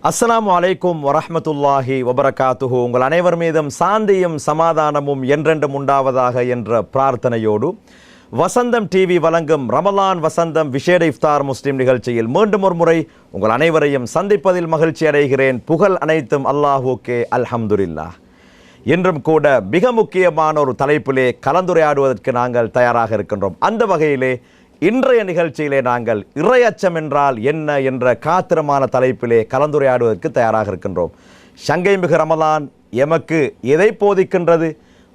அஸ்ஸலாமு அலைக்கும் வரஹ்மத்துல்லாஹி வபரகாத்துஹு. உங்கள் அனைவர் மீதும் சாந்தியும் சமாதானமும் என்றென்றும் உண்டாவதாக என்ற பிரார்த்தனையோடு வசந்தம் டிவி வழங்கும் ரமலான் வசந்தம் விசேட இஃப்தார் முஸ்லிம் நிகழ்ச்சியில் மீண்டும் ஒரு முறை உங்கள் அனைவரையும் சந்திப்பதில் மகிழ்ச்சி அடைகிறேன். புகழ் அனைத்தும் அல்லாஹுக்கே, அல்ஹம்துலில்லாஹ். இன்றும் கூட மிக முக்கியமான ஒரு தலைப்பிலே கலந்துரையாடுவதற்கு நாங்கள் தயாராக இருக்கின்றோம். அந்த வகையிலே இன்றைய நிகழ்ச்சியிலே நாங்கள் இறையச்சம் என்றால் என்ன என்ற காத்திரமான தலைப்பிலே கலந்துரையாடுவதற்கு தயாராக இருக்கின்றோம். சங்கை மிகு ரமலான் எமக்கு எதை போதிக்கின்றது,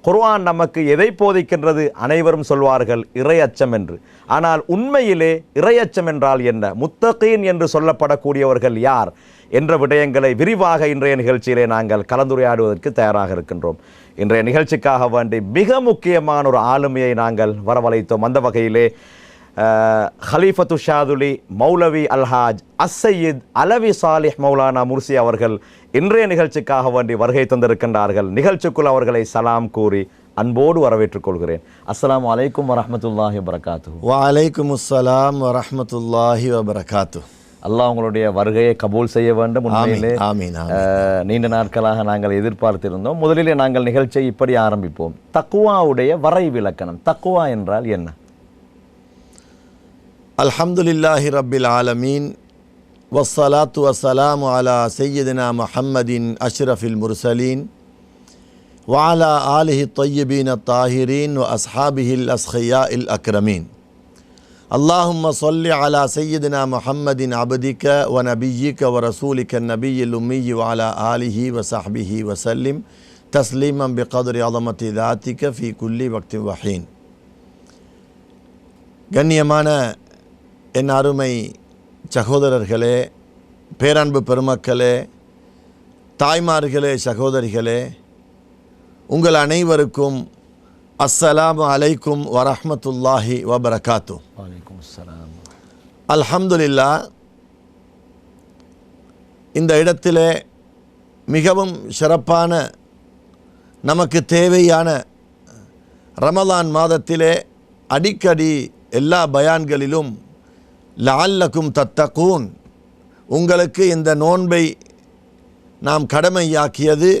குர்ஆன் நமக்கு எதை போதிக்கின்றது? அனைவரும் சொல்வார்கள் இறையச்சம் என்று. ஆனால் உண்மையிலே இறையச்சம் என்றால் என்ன, முத்தகீன் என்று சொல்லப்படக்கூடியவர்கள் யார் என்ற விடயங்களை விரிவாக இன்றைய நிகழ்ச்சியிலே நாங்கள் கலந்துரையாடுவதற்கு தயாராக இருக்கின்றோம். இன்றைய நிகழ்ச்சிக்காக வேண்டி மிக முக்கியமான ஒரு ஆளுமையை நாங்கள் வரவழைத்தோம். அந்த வகையிலே ஹலீஃபத்து ஷாதுலி மௌலவி அல்ஹாஜ் அஸ்ஸையித் அலவி சாலிஹ் மௌலானா முர்சி அவர்கள் இன்றைய நிகழ்ச்சிக்காக வேண்டி வருகை தந்திருக்கின்றார்கள். நிகழ்ச்சிக்குள் அவர்களை சலாம் கூறி அன்போடு வரவேற்றுக் கொள்கிறேன். அஸ்ஸலாமு அலைக்கும் வரஹ்மத்துல்லாஹி வபரகாத்துஹு. வலைக்கும் அஸ்ஸலாம் வரஹ்மத்துல்லாஹி வபரகாத்துஹு. அல்லாஹ் உங்களுடைய வருகையை கபூல் செய்ய வேண்டும். உண்மையிலே நீண்ட நாட்களாக நாங்கள் எதிர்பார்த்திருந்தோம். முதலிலே நாங்கள் நிகழ்ச்சியை இப்படி ஆரம்பிப்போம். தக்குவாவுடைய வரை விளக்கணம். தக்குவா என்றால் என்ன? அல்ஹம்துலில்லாஹி ரப்பில் ஆலமீன் வஸ்ஸலாத்து வஸ்ஸலாமு அலா சய்யிதினா முஹம்மதின் அஷ்ரஃபில் முர்சலீன் வ அலா ஆலிஹி த்தய்யிபீன த்தாஹிரீன் வ அஸ்ஹாபிஹில் அஸ்ஹியாஇல் அக்ரமீன். அல்லாஹும்ம ஸல்லி அலா சய்யிதினா முஹம்மதின் அப்திக வ நபிய்யிக வ ரசூலிக நபிய்யில் உம்மிய்யி வ அலா ஆலிஹி வ ஸஹ்பிஹி வ ஸல்லிம் தஸ்லீமன் பிகத்ரி அஸமத்தி தாத்திக ஃபீ குல்லி வக்தின் வ ஹீன். கண்ணியமான என் அருமை சகோதரர்களே, பேரன்பு பெருமக்களே, தாய்மார்களே, சகோதரிகளே, உங்கள் அனைவருக்கும் அஸ்ஸலாமு அலைக்கும் வரஹ்மத்துல்லாஹி வபரகாத்து. அல்ஹம்துலில்லாஹ். இந்த இடத்திலே மிகவும் சிறப்பான நமக்கு தேவையான ரமலான் மாதத்திலே அடிக்கடி எல்லா பயான்களிலும் லஅல்லக்கும் தத்தகூன், உங்களுக்கு இந்த நோன்பை நாம் கடமையாக்கியது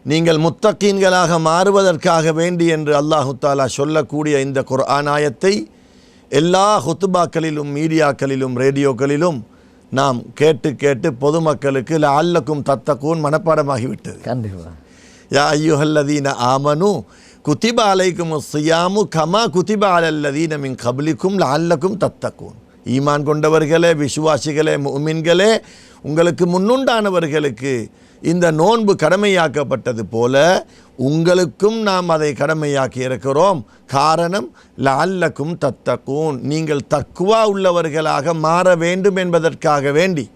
நீங்கள் முத்தகீன்களாக மாறுவதற்காக வேண்டி என்று அல்லாஹு தஆலா சொல்லக்கூடிய இந்த குர்ஆன் ஆயத்தை எல்லா ஹுத்பாக்களிலும், மீடியாக்களிலும், ரேடியோக்களிலும் நாம் கேட்டு கேட்டு பொதுமக்களுக்கு லஅல்லக்கும் தத்தகூன் மனப்பாடமாகிவிட்டது. கண்டிப்பாக. யா அய்யுஹல்லதீன ஆமனு குத்திப அலைக்குமுஸ் ஸியாமு கமா குத்திப அலல்லதீன மின் கப்லிக்கும் லஅல்லக்கும் தத்தகூன். ஈமான் கொண்டவர்களே, விசுவாசிகளே, முஃமின்களே, உங்களுக்கு முன்னுண்டானவர்களுக்கு இந்த நோன்பு கடமையாக்கப்பட்டது போல உங்களுக்கும் நாம் அதை கடமையாக்கி இருக்கிறோம். காரணம் லஅல்லக்கும் தத்தகூன், நீங்கள் தக்வா உள்ளவர்களாக மாற வேண்டும் என்பதற்காக வேண்டி.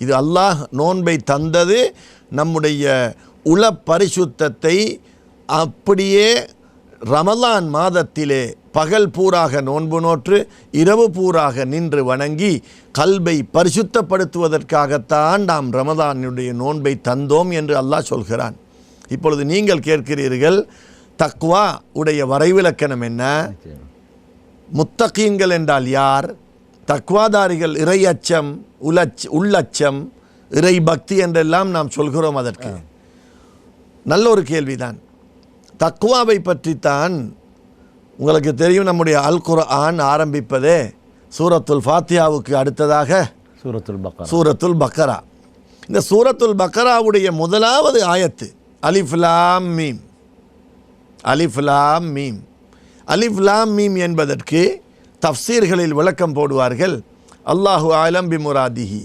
இது அல்லாஹ் நோன்பை தந்தது நம்முடைய உள பரிசுத்தத்தை அப்படியே ரமலான் மாதத்திலே பகல் பூராக நோன்பு நோற்று இரவு பூராக நின்று வணங்கி கல்பை பரிசுத்தப்படுத்துவதற்காகத்தான் நாம் ரமலானுடைய நோன்பை தந்தோம் என்று அல்லாஹ் சொல்கிறான். இப்பொழுது நீங்கள் கேட்கிறீர்கள், தக்வா உடைய வரைவிலக்கணம் என்ன? முத்தகீன்கள் என்றால் யார்? தக்வாதாரிகள் இறையச்சம், உள்ளச்சம், இறை பக்தி என்றெல்லாம் நாம் சொல்கிறோம். அதற்கு நல்ல ஒரு கேள்விதான். தக்வாவை பற்றித்தான் உங்களுக்கு தெரியும், நம்முடைய அல் குர்ஆன் ஆரம்பிப்பதே சூரத்துல் ஃபாத்தியாவுக்கு அடுத்ததாக சூரத்துல் பக்கரா. இந்த சூரத்துல் பக்கராவுடைய முதலாவது ஆயத்து அலிஃப் லாம் மீம். அலிஃப் லாம் மீம். அலிஃப் லாம் மீம் என்பதற்கு தஃப்சீர்களில் விளக்கம் போடுவார்கள். அல்லாஹு அலம் பிமுராதிஹி,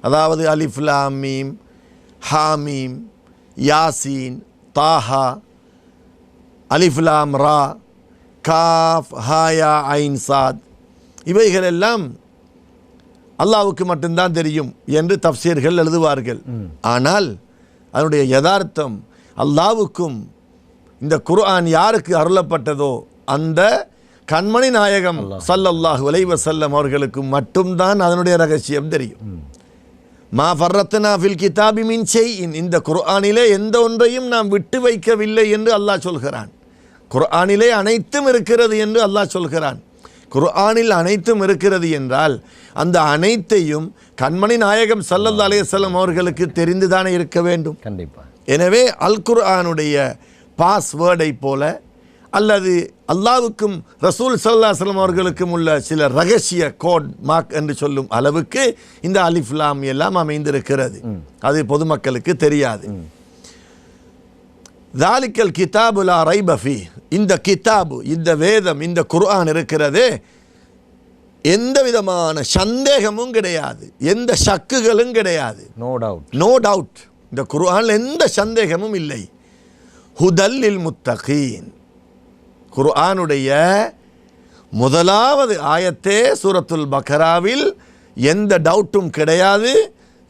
அதாவது அலிஃப் லாம் மீம், ஹாமீம், யாசீன், தாஹா, அலிஃப் லாம் ரா, காஃப், ஹாயா, ஐன், சாத், இவைகளெல்லாம் அல்லாஹ்வுக்கு மட்டும்தான் தெரியும் என்று தஃப்சீர்கள் எழுதுவார்கள். ஆனால் அதனுடைய யதார்த்தம் அல்லாஹ்வுக்கும் இந்த குர்ஆன் யாருக்கு அருளப்பட்டதோ அந்த கண்மணி நாயகம் ஸல்லல்லாஹு அலைஹி வஸல்லம் அவர்களுக்கு மட்டும்தான் அதனுடைய ரகசியம் தெரியும். மா ஃபர்ரத்னா ஃபில் கிதாபி மின் ஷைஇன், இந்த குர்ஆனிலே எந்த ஒன்றையும் நாம் விட்டு வைக்கவில்லை என்று அல்லாஹ் சொல்கிறான். குர்ஆனிலே அனைத்தும் இருக்கிறது என்று அல்லாஹ் சொல்கிறான். குர்ஆனில் அனைத்தும் இருக்கிறது என்றால் அந்த அனைத்தையும் கண்மணி நாயகம் ஸல்லல்லாஹு அலைஹி வஸல்லம் அவர்களுக்கு தெரிந்துதானே இருக்க வேண்டும். கண்டிப்பா. எனவே அல் குர்ஆனுடைய பாஸ்வேர்டை போல அல்லது அல்லாஹ்வுக்கும் ரசூல் ஸல்லல்லாஹு அலைஹி வஸல்லம் அவர்களுக்கும் உள்ள சில ரகசிய கோட் மார்க் என்று சொல்லும் அளவுக்கு இந்த அலிஃப் லாம் எல்லாம் அமைந்திருக்கிறது. அது பொதுமக்களுக்கு தெரியாது. தாலிக்கல் கிதாபு லா ரைப ஃபீ, இந்த கிதாபு, இந்த வேதம், இந்த குர்ஆன் இருக்கிறதே எந்த விதமான சந்தேகமும் கிடையாது, எந்த ஷக்குகளும் கிடையாது. No doubt. இந்த குர்ஆனில் எந்த சந்தேகமும் இல்லை. ஹுதல்லில் முத்தகீன், குர்ஆனுடைய முதலாவது ஆயத்தே சூரத்துல் பக்ராவில் எந்த டவுட்டும் கிடையாது,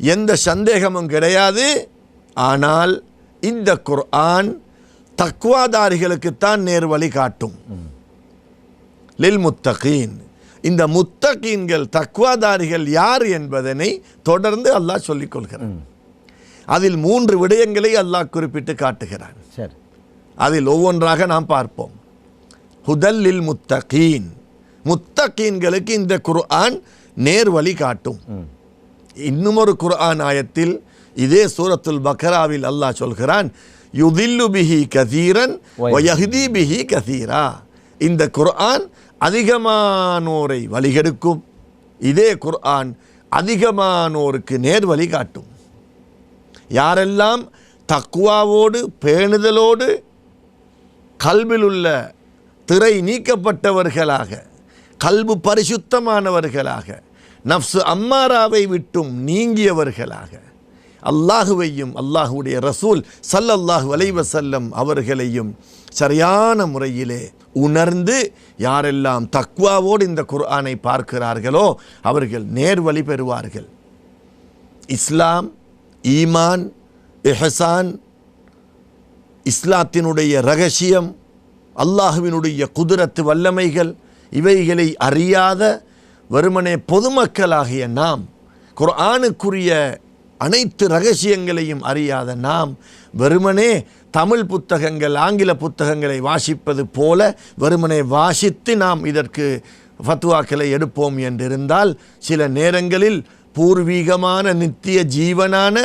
எந்த சந்தேகமும் கிடையாது. ஆனால் இந்த குர்ஆன் தக்வாதாரிகளுக்குத்தான் நேர்வழி காட்டும். லில் முத்தகீன், இந்த முத்தகீன்கள் தக்வாதாரிகள் யார் என்பதனை தொடர்ந்து அல்லாஹ் சொல்லிக் கொள்கிறான். அதில் 3 விடயங்களை அல்லாஹ் குறிப்பிட்டு காட்டுகிறான். அதில் ஒவ்வொன்றாக நாம் பார்ப்போம். ஹுதல்லில் முத்தகீன், முத்தகீன்களுக்கு இந்த குர்ஆன் நேர்வழி காட்டும். இன்னும் ஒரு குர்ஆன் ஆயத்தில் இதே சூரத்துல் பக்ராவில் அல்லாஹ் சொல்கிறான், யுதில்லு பிஹி கதீரன் வ யஹ்தி பிஹி கதீரா, இந்த குர்ஆன் அதிகமானோரை வழிகெடுக்கும், இதே குர்ஆன் அதிகமானோருக்கு நேர்வழி காட்டும். யாரெல்லாம் தக்வாவோடு பேணுதலோடு கல்பில் உள்ள திரை நீக்கப்பட்டவர்களாக, கல்பு பரிசுத்தமானவர்களாக, நஃப்சு அம்மாராவை விட்டும் நீங்கியவர்களாக, அல்லாஹுவையும் அல்லாஹுடைய ரசூல் ஸல்லல்லாஹு அலைஹி வஸல்லம் அவர்களையும் சரியான முறையிலே உணர்ந்து யாரெல்லாம் தக்வாவோடு இந்த குர்ஆனை பார்க்கிறார்களோ அவர்கள் நேர்வழி பெறுவார்கள். இஸ்லாம், ஈமான், இஹ்சான், இஸ்லாத்தினுடைய ரகசியம், அல்லாஹுவினுடைய குதிரத்து வல்லமைகள், இவைகளை அறியாத வெறுமனே பொதுமக்களாகிய நாம், குர்ஆனுக்குரிய அனைத்து ரகசியங்களையும் அறியாத நாம் வெறுமனே தமிழ் புத்தகங்கள், ஆங்கில புத்தகங்களை வாசிப்பது போல வெறுமனே வாசித்து நாம் இதற்கு ஃபத்வாக்களை எடுப்போம் என்றிருந்தால் சில நேரங்களில் பூர்வீகமான நித்திய ஜீவனான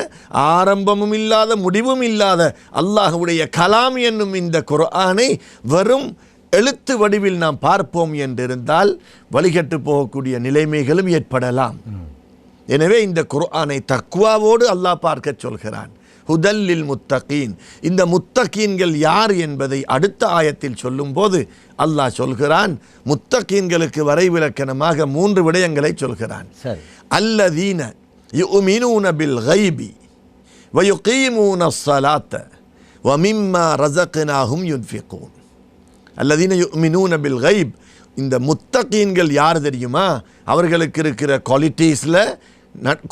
ஆரம்பமும் இல்லாத முடிவும் இல்லாத அல்லாஹ்வுடைய கலாம் என்னும் இந்த குர்ஆனை வெறும் எழுத்து வடிவில் நாம் பார்ப்போம் என்றிருந்தால் வழிகட்டு போகக்கூடிய நிலைமைகளும் ஏற்படலாம். எனவே இந்த குர்ஆனை தக்வாவோடு அல்லாஹ் பார்க்க சொல்கிறான். ஹுதல்லில் முத்தகீன், இந்த முத்தகீன்கள் யார் என்பதை அடுத்த ஆயத்தில் சொல்லும்போது அல்லாஹ் சொல்கிறான். முத்தகீன்களுக்கு வரைவிலக்கணமாக 3 விடயங்களை சொல்கிறான். அல்லதீன யுமினூன பில் கைபி வ யுகீமூன ஸ்ஸலாத்த வ மிம்மா ரஸக்னாஹும் யுன்ஃபிகூன். அல்லதீன யுமினூன பில் கைப், இந்த முத்தகீன்கள் யார் தெரியுமா? அவர்களுக்கு இருக்கிற குவாலிட்டிஸில்,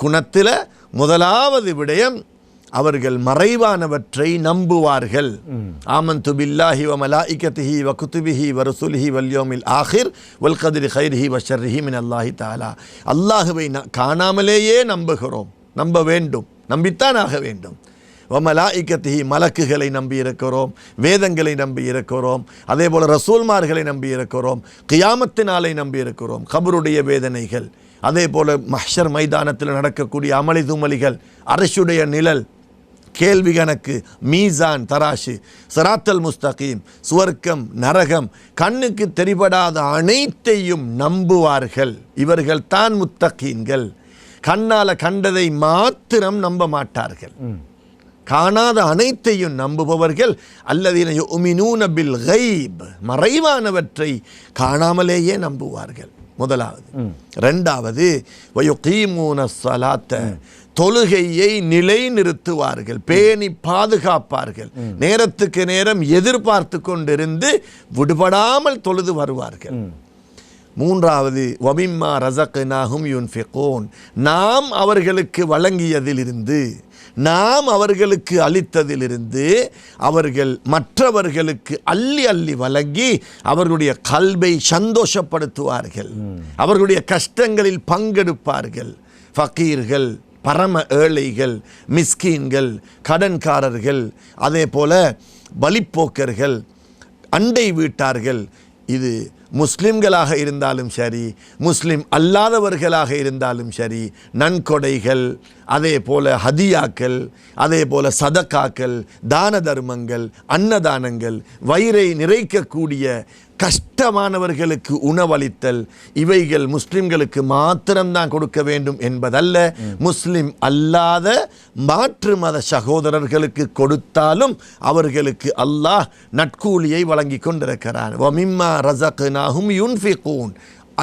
குணத்தில் முதலாவது விடயம், அவர்கள் மறைவானவற்றை நம்புவார்கள். ஆமன்து பில்லாஹி வ மலாயிகத்திஹி வ குதுபிஹி வ ருசுலிஹி வல் யௌமில் ஆஹிர் வல் கத்ரி கைரிஹி வ ஷர்ரிஹி மினல்லாஹி தஆலா. அல்லாஹ்வை காணாமலேயே நம்புகிறோம், நம்ப வேண்டும், நம்பித்தான் ஆக வேண்டும். வ மலாயிகத்திஹி, மலக்குகளை நம்பி இருக்கிறோம், வேதங்களை நம்பி இருக்கிறோம், அதே போல் ரசூல்மார்களை நம்பி இருக்கிறோம், கியாமத்து நாளை நம்பி இருக்கிறோம், கபருடைய வேதனைகள், அதே போல் மஹ்ஷர் மைதானத்தில் நடக்கக்கூடிய அமளி துமலிகள், அரசுடைய நிழல், கேள்வி கணக்கு, மீசான் தராசு, சிராத்தல் முஸ்தகீம், சுவர்க்கம், நரகம், கண்ணுக்கு தெரிபடாத அனைத்தையும் நம்புவார்கள். இவர்கள் தான் முத்தகீன்கள். கண்ணால கண்டதை மாத்திரம் நம்ப மாட்டார்கள், காணாத அனைத்தையும் நம்புபவர்கள். அல்லதீன யுமினூன பில் கைப், மறைவானவற்றை காணாமலேயே நம்புவார்கள். முதலாவது. இரண்டாவது, வயுகீமூன ஸ்ஸலாத்த, தொழுகையை நிலைநிறுத்துவார்கள், பேணி பாதுகாப்பார்கள், நேரத்துக்கு நேரம் எதிர்பார்த்து கொண்டிருந்து விடுபடாமல் தொழுது வருவார்கள். மூன்றாவது, வமிம்மா ரஸக்னாஹும் யுன்ஃபிகூன், நாம் அவர்களுக்கு வழங்கியதிலிருந்து, நாம் அவர்களுக்கு அளித்ததிலிருந்து அவர்கள் மற்றவர்களுக்கு அள்ளி அள்ளி வழங்கி அவர்களுடைய கல்வை சந்தோஷப்படுத்துவார்கள், அவர்களுடைய கஷ்டங்களில் பங்கெடுப்பார்கள். ஃபகீர்கள், பரம ஏழைகள், மிஸ்கீன்கள், கடன்காரர்கள், அதே போல வழிப்போக்கர்கள், அண்டை வீட்டார்கள், இது முஸ்லிம்களாக இருந்தாலும் சரி, முஸ்லிம் அல்லாதவர்களாக இருந்தாலும் சரி, நன்கொடைகள், அதே போல ஹதியாக்கள், அதே போல சதக்காக்கள், தான தர்மங்கள், அன்னதானங்கள், வயிறை நிறைக்கக்கூடிய கஷ்டமானவர்களுக்கு உணவளித்தல், இவைகள் முஸ்லிம்களுக்கு மாத்திரம்தான் கொடுக்க வேண்டும் என்பதல்ல. முஸ்லிம் அல்லாத மாற்று மத சகோதரர்களுக்கு கொடுத்தாலும் அவர்களுக்கு அல்லாஹ் நட்கூலியை வழங்கி கொண்டிருக்கிறான். வமிம்மா ரஸக்னாஹும் யுன்ஃபிகூன்,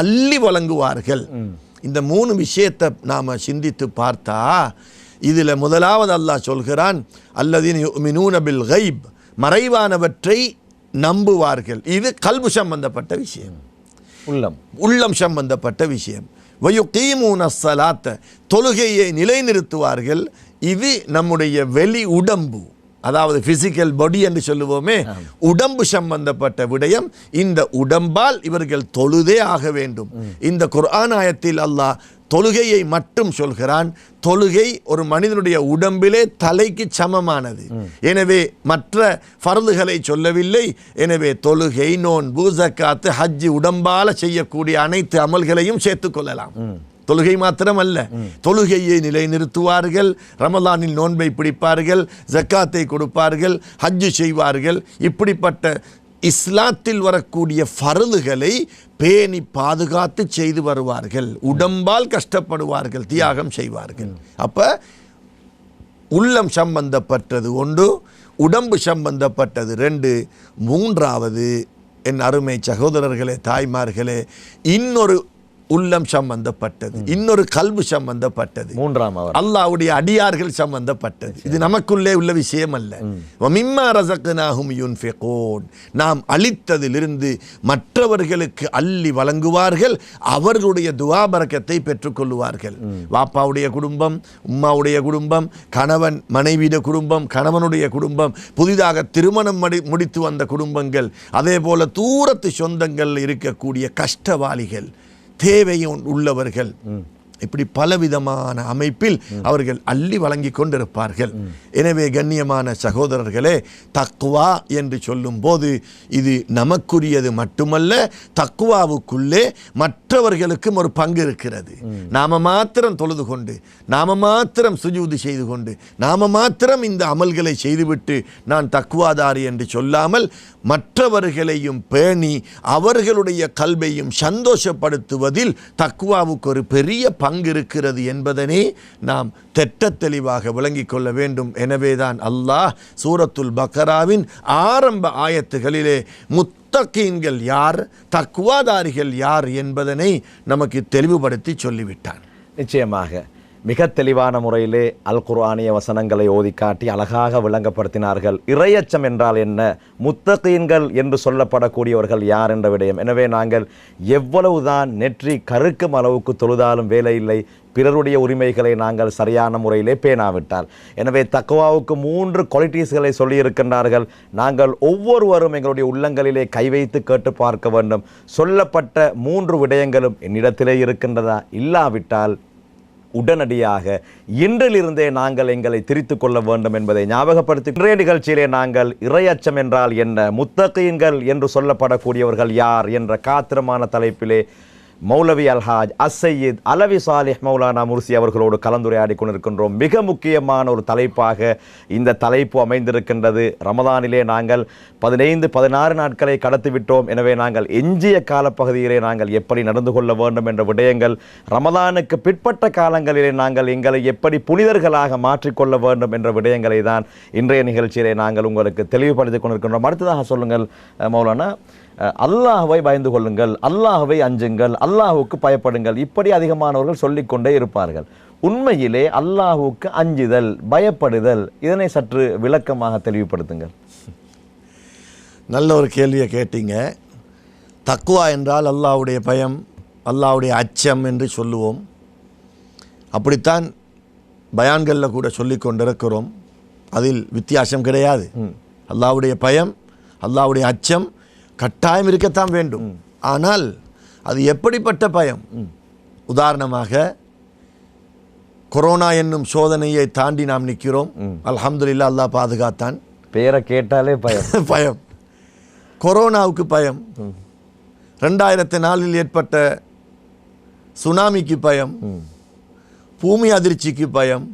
அள்ளி வழங்குவார்கள். இந்த 3 விஷயத்தை நாம் சிந்தித்து பார்த்தா, இதில் முதலாவது அல்லாஹ் சொல்கிறான், அல்லதீன யுமினூன பில் கைப், மறைவானவற்றை நம்புவார்கள். இது கல்பு சம்பந்தப்பட்ட விஷயம், உள்ளம் சம்பந்தப்பட்ட விஷயம். வயுகீமூன ஸலாத்த, தொழுகையை நிலைநிறுத்துவார்கள். இது நம்முடைய வெளி உடம்பு, அதாவது பிசிக்கல் பாடி என்று சொல்லுவோமே, உடம்பு சம்பந்தப்பட்ட விடயம். இந்த உடம்பால் இவர்கள் தொழுதே ஆக வேண்டும். இந்த குர்ஆன் ஆயத்தில் அல்லாஹ் தொழுகையை மட்டும் சொல்கிறான். தொழுகை ஒரு மனிதனுடைய உடம்பிலே தலைக்கு சமமானது. எனவே மற்ற ஃபர்துகளை சொல்லவில்லை. எனவே தொழுகை, நோன்பு, ஜக்காத், ஹஜ், உடம்பால செய்யக்கூடிய அனைத்து அமல்களையும் சேர்த்துக்கொள்ளலாம். தொழுகை மாத்திரமல்ல, தொழுகையை நிலைநிறுத்துவார்கள், ரமலானில் நோன்பை பிடிப்பார்கள், ஜக்காத்தை கொடுப்பார்கள், ஹஜ்ஜு செய்வார்கள். இப்படிப்பட்ட இஸ்லாத்தில் வரக்கூடிய ஃபர்துகளை பேணி பாதுகாத்து செய்து வருவார்கள். உடம்பால் கஷ்டப்படுவார்கள், தியாகம் செய்வார்கள். அப்ப உள்ளம் சம்பந்தப்பட்டது 1, உடம்பு சம்பந்தப்பட்டது 2. மூன்றாவது, என் அருமை சகோதரர்களே, தாய்மார்களே, இன்னொரு உள்ளம் சம்பந்தப்பட்டது, இன்னொரு கல்பு சம்பந்தப்பட்டது, அல்லாஹ்வுடைய அடியார்கள் சம்பந்தப்பட்டது. இது நமக்குள்ளே உள்ள விஷயம் அல்ல. வமிம்மா ரஸக்னாஹும் யுன்ஃபிகூன், நாம் அளித்ததிலிருந்து மற்றவர்களுக்கு அள்ளி வழங்குவார்கள். அவர்களுடைய துஆ பரக்கத்தை பெற்றுக்கொள்வார்கள். வாப்பாவுடைய குடும்பம், உம்மாவுடைய குடும்பம், கணவன் மனைவியுடைய குடும்பம், கணவனுடைய குடும்பம், புதிதாக திருமணம் முடித்து வந்த குடும்பங்கள், அதே போல தூரத்து சொந்தங்கள் இருக்கக்கூடிய கஷ்டவாளிகள், தேவையும் உள்ளவர்கள், இப்படி பலவிதமான அமைப்பில் அவர்கள் அள்ளி வழங்கி கொண்டிருப்பார்கள். எனவே கண்ணியமான சகோதரர்களே, தக்வா என்று சொல்லும் போது இது நமக்குரியது மட்டுமல்ல, தக்வாவுக்குள்ளே மற்றவர்களுக்கும் ஒரு பங்கு இருக்கிறது. நாம மாத்திரம் தொழுது கொண்டு, நாம மாத்திரம் சுஜூது செய்து கொண்டு, நாம மாத்திரம் இந்த அமல்களை செய்துவிட்டு நான் தக்வாதாரி என்று சொல்லாமல், மற்றவர்களையும் பேணி அவர்களுடைய கல்வையும் சந்தோஷப்படுத்துவதில் தக்வாவுக்கு ஒரு பெரிய பங்கு இருக்கிறது என்பதனை நாம் தெட்ட தெளிவாக விளங்கிக் கொள்ள வேண்டும். எனவேதான் அல்லாஹ் சூரத்துல் பக்கராவின் ஆரம்ப ஆயத்துகளிலே முத்தகீன்கள் யார், தக்வாதாரிகள் யார் என்பதனை நமக்கு தெளிவுபடுத்தி சொல்லிவிட்டான். நிச்சயமாக மிக தெளிவான முறையிலே அல் குர்ஆனிய வசனங்களை ஓதி காட்டி அழகாக விளங்கப்படுத்தினார்கள். இறையச்சம் என்றால் என்ன, முத்தகீன்கள் என்று சொல்லப்படக்கூடியவர்கள் யார் என்ற விடயம். எனவே நாங்கள் எவ்வளவுதான் நெற்றி கருக்கும் அளவுக்கு தொழுதாலும் வேலையில்லை, பிறருடைய உரிமைகளை நாங்கள் சரியான முறையிலே பேணாவிட்டால். எனவே தக்வாவுக்கு 3 குவாலிட்டிஸ்களை சொல்லியிருக்கின்றார்கள். நாங்கள் ஒவ்வொருவரும் எங்களுடைய உள்ளங்களிலே கை வைத்து கேட்டு பார்க்க வேண்டும். சொல்லப்பட்ட 3 விடயங்களும் என்னிடத்திலே இருக்கின்றதா? இல்லாவிட்டால் உடனடியாக இன்றிலிருந்தே நாங்கள் எங்களை திரித்து கொள்ள வேண்டும் என்பதை ஞாபகப்படுத்தி இன்றைய நிகழ்ச்சியிலே நாங்கள் இறையச்சம் என்றால் என்ன, முத்தகீன்கள் என்று சொல்லப்படக்கூடியவர்கள் யார் என்ற காத்திரமான தலைப்பிலே மௌலவி அல்ஹாஜ் அஸ்ஸையீத் அலவி சாலிஹ் மௌலானா முர்சி அவர்களோடு கலந்துரையாடி கொண்டிருக்கின்றோம். மிக முக்கியமான ஒரு தலைப்பாக இந்த தலைப்பு அமைந்திருக்கின்றது. ரமதானிலே நாங்கள் 15-16 நாட்களை கடத்திவிட்டோம். எனவே நாங்கள் எஞ்சிய காலப்பகுதியிலே நாங்கள் எப்படி நடந்து கொள்ள வேண்டும் என்ற விடயங்கள், ரமதானுக்கு பிற்பட்ட காலங்களிலே நாங்கள் எங்களை எப்படி புனிதர்களாக மாற்றிக்கொள்ள வேண்டும் என்ற விடயங்களை தான் இன்றைய நிகழ்ச்சியிலே நாங்கள் உங்களுக்கு தெளிவுபடுத்திக் கொண்டிருக்கின்றோம். அடுத்ததாக சொல்லுங்கள் மௌலானா, அல்லாஹ்வை பயந்து கொள்ளுங்கள், அல்லாஹ்வை அஞ்சுங்கள், அல்லாஹுக்கு பயப்படுங்கள், இப்படி அதிகமானவர்கள் சொல்லிக்கொண்டே இருப்பார்கள். உண்மையிலே அல்லாஹுக்கு அஞ்சுதல், பயப்படுதல், இதனை சற்று விளக்கமாக தெளிவுபடுத்துங்கள். நல்ல ஒரு கேள்வியை கேட்டீங்க. தக்வா என்றால் அல்லாஹ்வுடைய பயம், அல்லாஹ்வுடைய அச்சம் என்று சொல்லுவோம். அப்படித்தான் பயான்களில் கூட சொல்லி கொண்டிருக்கிறோம். அதில் வித்தியாசம் கிடையாது. அல்லாஹ்வுடைய பயம், அல்லாஹ்வுடைய அச்சம் கட்டாயம் இருக்கத்தான் வேண்டும். ஆனால் அது எப்படிப்பட்ட பயம்? உதாரணமாக கொரோனா என்னும் சோதனையை தாண்டி நாம் நிற்கிறோம். அல்ஹம்துலில்லாஹ், அல்லாஹ் பாதுகாத்தான். பேரை கேட்டாலே பயம். பயம். கொரோனாவுக்கு பயம், 2004 ஏற்பட்ட சுனாமிக்கு பயம், பூமி அதிர்ச்சிக்கு பயம்,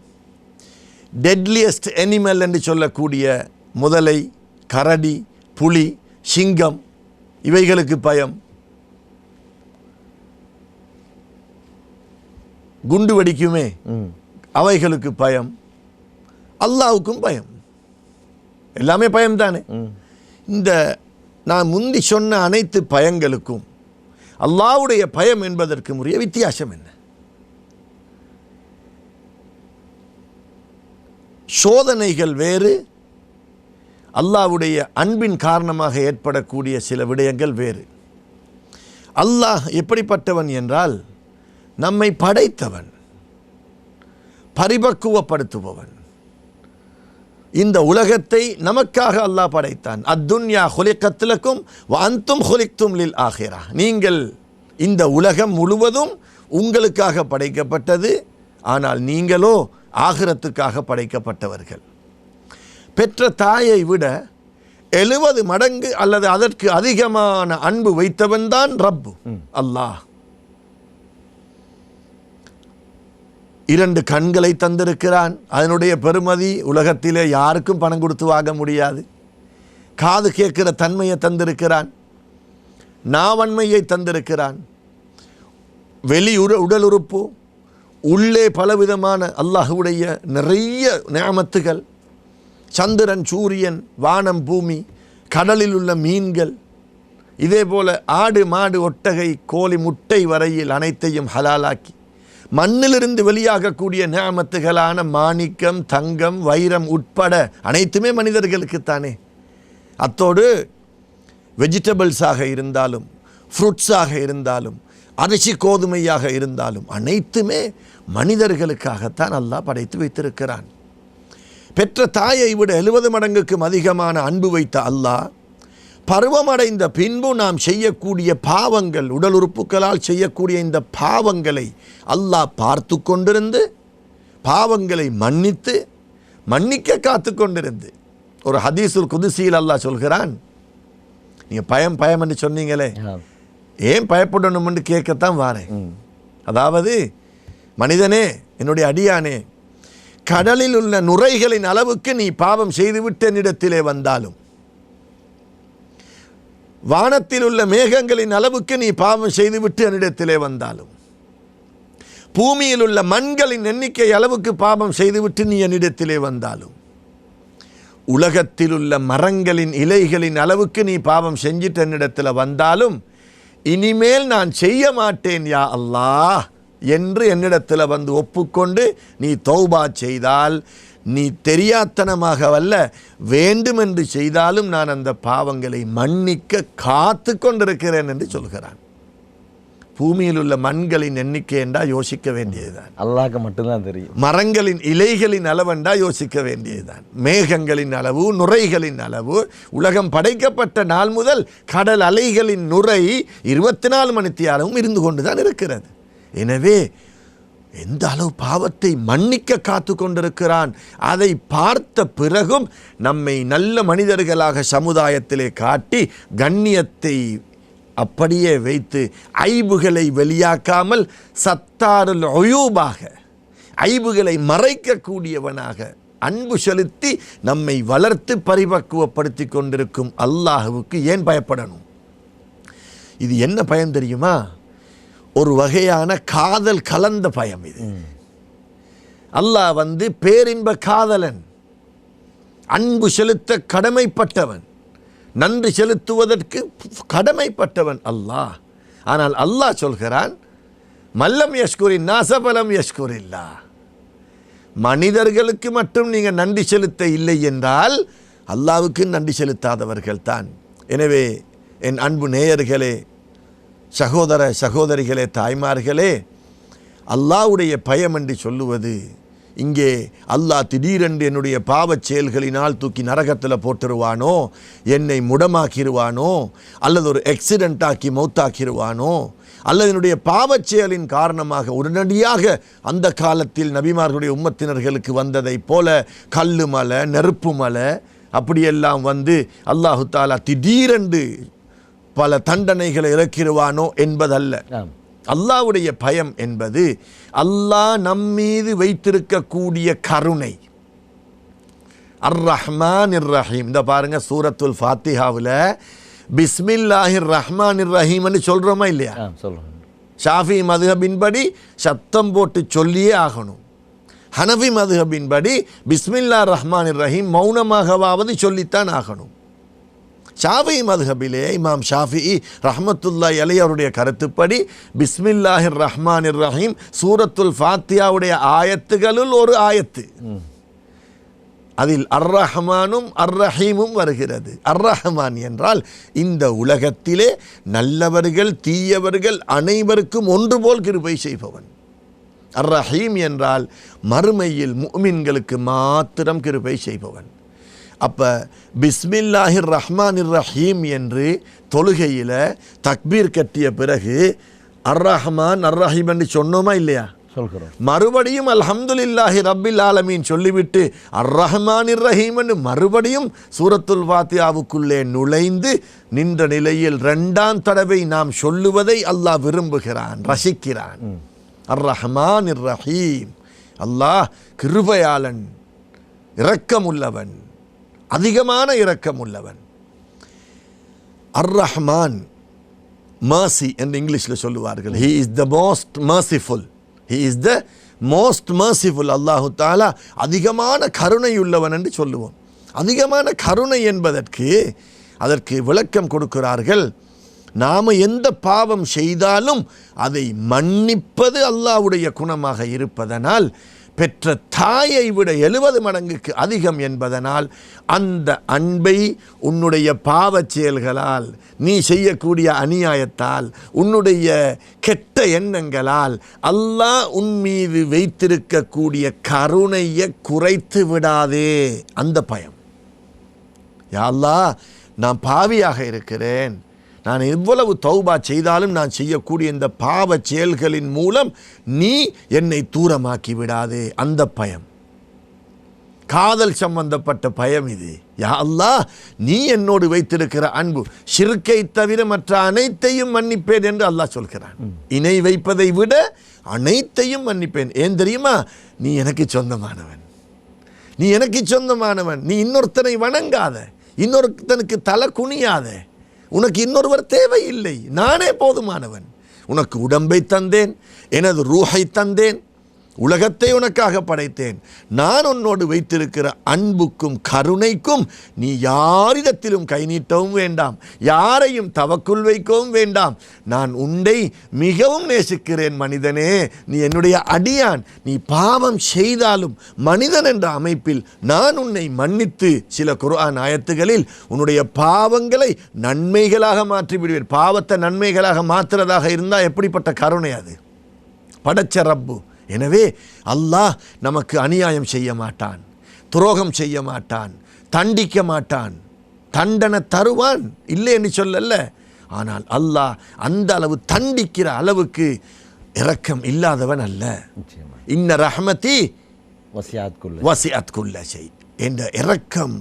டெட்லியஸ்ட் அனிமல் என்று சொல்லக்கூடிய முதலை, கரடி, புலி, சிங்கம் இவைகளுக்கு பயம், குண்டு வெடிக்குமே அவைகளுக்கு பயம், அல்லாஹ்வுக்கும் பயம். எல்லாமே பயம்தானே. இந்த நான் முந்தி சொன்ன அனைத்து பயங்களுக்கும் அல்லாஹ்வுடைய பயம் என்பதற்கு உரிய வித்தியாசம் என்ன? சோதனைகள் வேறு, அல்லாஹ்வுடைய அன்பின் காரணமாக ஏற்படக்கூடிய சில விடயங்கள் வேறு. அல்லாஹ் எப்படிப்பட்டவன் என்றால் நம்மை படைத்தவன், பரிபக்குவப்படுத்துபவன். இந்த உலகத்தை நமக்காக அல்லாஹ் படைத்தான். அத்துன்யா ஹுலிகத் லக்கும் வ அன்தும் ஹுலிக்தும் லில் ஆஹிரா. நீங்கள், இந்த உலகம் முழுவதும் உங்களுக்காக படைக்கப்பட்டது, ஆனால் நீங்களோ ஆகிரத்துக்காக படைக்கப்பட்டவர்கள். பெற்ற தாயை விட 70 மடங்கு அல்லது அதற்கு அதிகமான அன்பு வைத்தவன் தான் ரப்பு அல்லாஹ். 2 கண்களை தந்திருக்கிறான். அதனுடைய பெருமதி உலகத்திலே யாருக்கும் பணம் கொடுத்து வாங்க முடியாது. காது கேட்கிற தன்மையை தந்திருக்கிறான், நாவன்மையை தந்திருக்கிறான், வெளி உடல் உறுப்பு, உள்ளே பலவிதமான அல்லாஹ்வுடைய நிறைய நியாமத்துகள், சந்திரன், சூரியன், வானம், பூமி, கடலில் உள்ள மீன்கள், இதே போல ஆடு, மாடு, ஒட்டகை, கோழி, முட்டை வரையில் அனைத்தையும் ஹலாலாக்கி மண்ணிலிருந்து வெளியாகக்கூடிய நியாமத்துகளான மாணிக்கம், தங்கம், வைரம் உட்பட அனைத்துமே மனிதர்களுக்குத்தானே. அத்தோடு வெஜிடபிள்ஸாக இருந்தாலும், ஃப்ரூட்ஸாக இருந்தாலும், அரிசி கோதுமையாக இருந்தாலும் அனைத்துமே மனிதர்களுக்காகத்தான் அல்லாஹ் படைத்து வைத்திருக்கிறான். பெற்ற தாயை விட 70 மடங்குக்கும் அதிகமான அன்பு வைத்த அல்லாஹ் பருவமடைந்த பின்பு நாம் செய்யக்கூடிய பாவங்கள், உடல் உறுப்புகளால் செய்யக்கூடிய இந்த பாவங்களை அல்லாஹ் பார்த்து கொண்டிருந்து பாவங்களை மன்னிக்க காத்து கொண்டிருந்து, ஒரு ஹதீஸுல் குதுசியில் அல்லாஹ் சொல்கிறான், நீங்கள் பயம் என்று சொன்னீங்களே, ஏன் பயப்படணும்னு கேட்கத்தான் வாரேன். அதாவது, மனிதனே, என்னுடைய அடியானே, கடலில் உள்ள நுரைகளின் அளவுக்கு நீ பாவம் செய்துவிட்டு என்னிடத்திலே வந்தாலும், வானத்தில் உள்ள மேகங்களின் அளவுக்கு நீ பாவம் செய்துவிட்டு என்னிடத்திலே வந்தாலும், பூமியில் உள்ள மண்களின் எண்ணிக்கை அளவுக்கு பாவம் செய்துவிட்டு நீ என்னிடத்திலே வந்தாலும், உலகத்தில் உள்ள மரங்களின் இலைகளின் அளவுக்கு நீ பாவம் செஞ்சிட்டு என்னிடத்தில் வந்தாலும், இனிமேல் நான் செய்ய மாட்டேன் யா அல்லாஹ் என்று என்னிடத்தில் வந்து ஒப்புக்கொண்டு நீ தௌபா செய்தால், நீ தெரியாத்தனமாக அல்ல வேண்டுமென்று செய்தாலும் நான் அந்த பாவங்களை மன்னிக்க காத்து கொண்டிருக்கிறேன் என்று சொல்கிறான். பூமியில் உள்ள மண்களின் எண்ணிக்கை என்றா யோசிக்க வேண்டியதுதான், அல்லாஹ்க்கு மட்டும்தான் தெரியும். மரங்களின் இலைகளின் அளவென்றா யோசிக்க வேண்டியதுதான். மேகங்களின் அளவு, நுரைகளின் அளவு, உலகம் படைக்கப்பட்ட நாள் முதல் கடல் அலைகளின் நுரை 24 மணித்தியாலமும் இருந்து கொண்டுதான் இருக்கிறது. எனவே எந்த அளவு பாவத்தை மன்னிக்க காத்து கொண்டிருக்கிறான். அதை பார்த்த பிறகும் நம்மை நல்ல மனிதர்களாக சமுதாயத்திலே காட்டி கண்ணியத்தை அப்படியே வைத்து ஐபுகளை வெளியாக்காமல் சத்தாருல் உயூபாக, ஐபுகளை மறைக்கக்கூடியவனாக அன்பு செலுத்தி நம்மை வளர்த்து பரிபக்குவப்படுத்தி கொண்டிருக்கும் அல்லாஹ்வுக்கு ஏன் பயப்படணும்? இது என்ன பயம் தெரியுமா? ஒரு வகையான காதல் கலந்த பயம் இது. அல்லாஹ் பேரின்ப காதலன், அன்பு செலுத்த கடமைப்பட்டவன், நன்றி செலுத்துவதற்கு கடமைப்பட்டவன் அல்லாஹ். ஆனால் அல்லாஹ் சொல்கிறான், மல்லம் யஷ்குரின் நாசபலம் யஷ்குரில்லா. மனிதர்களுக்கு மட்டும் நீங்கள் நன்றி செலுத்த இல்லை என்றால் அல்லாஹ்வுக்கு நன்றி செலுத்தாதவர்கள் தான். எனவே என் அன்பு நேயர்களே, சகோதர சகோதரிகளே, தாய்மார்களே, அல்லாஹ்வுடைய பயம் என்று சொல்லுவது, இங்கே அல்லாஹ் திடீரென்று என்னுடைய பாவச் செயல்களினால் தூக்கி நரகத்தில் போட்டுருவானோ, என்னை முடமாக்கிடுவானோ, அல்லது ஒரு ஆக்சிடென்ட் ஆக்கி மௌத்தாக்கிடுவானோ, அல்லது என்னுடைய பாவச் செயலின் காரணமாக உடனடியாக அந்த காலத்தில் நபிமார்களுடைய உம்மத்தினர்களுக்கு வந்ததைப் போல கல்லு மலை, நெருப்பு மலை அப்படியெல்லாம் அல்லாஹு தாலா திடீரென்று பல தண்டனைகளை இறக்கிடுவானோ என்பதல்ல. அல்லாஹ்வுடைய பயம் என்பது அல்லாஹ் நம்மீது வைத்திருக்கக்கூடிய கருணை. அர் ரஹ்மான் இர் ரஹீம். இந்த பாருங்க சூரத்துல் ஃபாத்திஹாவில் பிஸ்மில்லாஹிர் ரஹ்மான் இர் ரஹீம்னு சொல்கிறோமா இல்லையா? ஷாஃபி மதுஹபின்படி சத்தம் போட்டு சொல்லியே ஆகணும். ஹனஃபி மதுஹபின்படி பிஸ்மில்லா ரஹ்மான் இர் ரஹீம் மௌனமாகவாவது சொல்லித்தான் ஆகணும். ஷாஃபி மதுஹபிலே இமாம் ஷாஃபி ரஹ்மத்துல்லாஹி அலைஹி அவருடைய கருத்துப்படி பிஸ்மில்லாஹிர் ரஹ்மான் இர் ரஹீம் சூரத்துல் ஃபாத்திஹாவுடைய ஆயத்துகளுள் ஒரு ஆயத்து. அதில் அர் ரஹ்மானும் அர் ரஹீமும் வருகிறது. அர் ரஹ்மான் என்றால் இந்த உலகத்திலே நல்லவர்கள் தீயவர்கள் அனைவருக்கும் ஒன்று போல் கிருபை செய்பவன். அர் ரஹீம் என்றால் மறுமையில் முஃமின்களுக்கு மாத்திரம் கிருபை செய்பவன். அப்போ பிஸ்மில்லாஹிர் ரஹ்மானிர் ரஹீம் என்று தொழுகையில் தக்பீர் கட்டிய பிறகு அர் ரஹ்மான் அர் ரஹீம் என்று சொன்னோமா இல்லையா? சொல்கிறோம். மறுபடியும் அல்ஹம்துலில்லாஹி ரப்பில் ஆலமீன் சொல்லிவிட்டு அர் ரஹ்மானிர் ரஹீம் என்று மறுபடியும் சூரத்துல் ஃபாத்திஹாவுக்குள்ளே நுழைந்து நின்ற நிலையில் 2ஆம் தடவை நாம் சொல்லுவதை அல்லாஹ் விரும்புகிறான், ரசிக்கிறான். அர் ரஹ்மானிர் ரஹீம், அல்லாஹ் கிருபையாளன், இரக்கமுள்ளவன், அதிகமான இரக்கமுள்ளவன். அர் ரஹ்மான் mercy என்று இங்கிலீஷில் சொல்லுவார்கள். he is the most merciful, he is the most merciful. அல்லாஹு தஆலா அதிகமான கருணையுள்ளவன் என்று சொல்லுவோம். அதிகமான கருணை என்பதற்கு அதற்கு விளக்கம் கொடுக்கிறார்கள். நாம் எந்த பாவம் செய்தாலும் அதை மன்னிப்பது அல்லாஹ்வுடைய குணமாக இருப்பதனால், பெற்ற தாயை விட 70 மடங்குக்கு அதிகம் என்பதனால், அந்த அன்பை உன்னுடைய பாவச் செயல்களால், நீ செய்யக்கூடிய அநியாயத்தால், உன்னுடைய கெட்ட எண்ணங்களால் அல்லாஹ் உன் மீது வைத்திருக்கக்கூடிய கருணையை குறைத்து விடாதே. அந்த பயம். யா அல்லாஹ், நான் பாவியாக இருக்கிறேன், நான் எவ்வளவு தௌபா செய்தாலும் நான் செய்யக்கூடிய இந்த பாவ செயல்களின் மூலம் நீ என்னை தூரமாக்கி விடாதே. அந்த பயம், காதல் சம்பந்தப்பட்ட பயம் இது. யா அல்லாஹ், நீ என்னோடு வைத்திருக்கிற அன்பு, ஷிர்க்கை தவிர மற்ற அனைத்தையும் மன்னிப்பேன் என்று அல்லாஹ் சொல்கிறான். இணை வைப்பதை விட அனைத்தையும் மன்னிப்பேன். ஏன் தெரியுமா? நீ எனக்கு சொந்தமானவன், நீ எனக்கு சொந்தமானவன். நீ இன்னொருத்தனை வணங்காத, இன்னொருத்தனுக்கு தலை குனியாத, உனக்கு இன்னொருவர் தேவையில்லை, நானே போதுமானவன். உனக்கு உடம்பை தந்தேன், எனது ரூஹை தந்தேன், உலகத்தை உனக்காக படைத்தேன். நான் உன்னோடு வைத்திருக்கிற அன்புக்கும் கருணைக்கும் நீ யாரிடத்திலும் கை நீட்டவும் வேண்டாம், யாரையும் தவக்குள் வைக்கவும் வேண்டாம். நான் உன்னை மிகவும் நேசிக்கிறேன் மனிதனே, நீ என்னுடைய அடியான். நீ பாவம் செய்தாலும் மனிதன் என்ற அமைப்பில் நான் உன்னை மன்னித்து, சில குர்ஆன் ஆயத்துகளில் உன்னுடைய பாவங்களை நன்மைகளாக மாற்றி விடுவேன். பாவத்தை நன்மைகளாக மாற்றுறதாக இருந்தால் எப்படிப்பட்ட கருணை அது! படைச்ச ரப்பு. எனவே அல்லாஹ் நமக்கு அநியாயம் செய்ய மாட்டான், துரோகம் செய்ய மாட்டான், தண்டிக்க மாட்டான், தண்டனை தருவான், இல்லை என்று சொல்லல. ஆனால் அல்லாஹ் அந்த அளவு தண்டிக்கிற அளவுக்கு இரக்கம் இல்லாதவன் அல்ல. இன்ன ரஹ்மதி வசிஅத் குல்ல ஷை என்ற இரக்கம்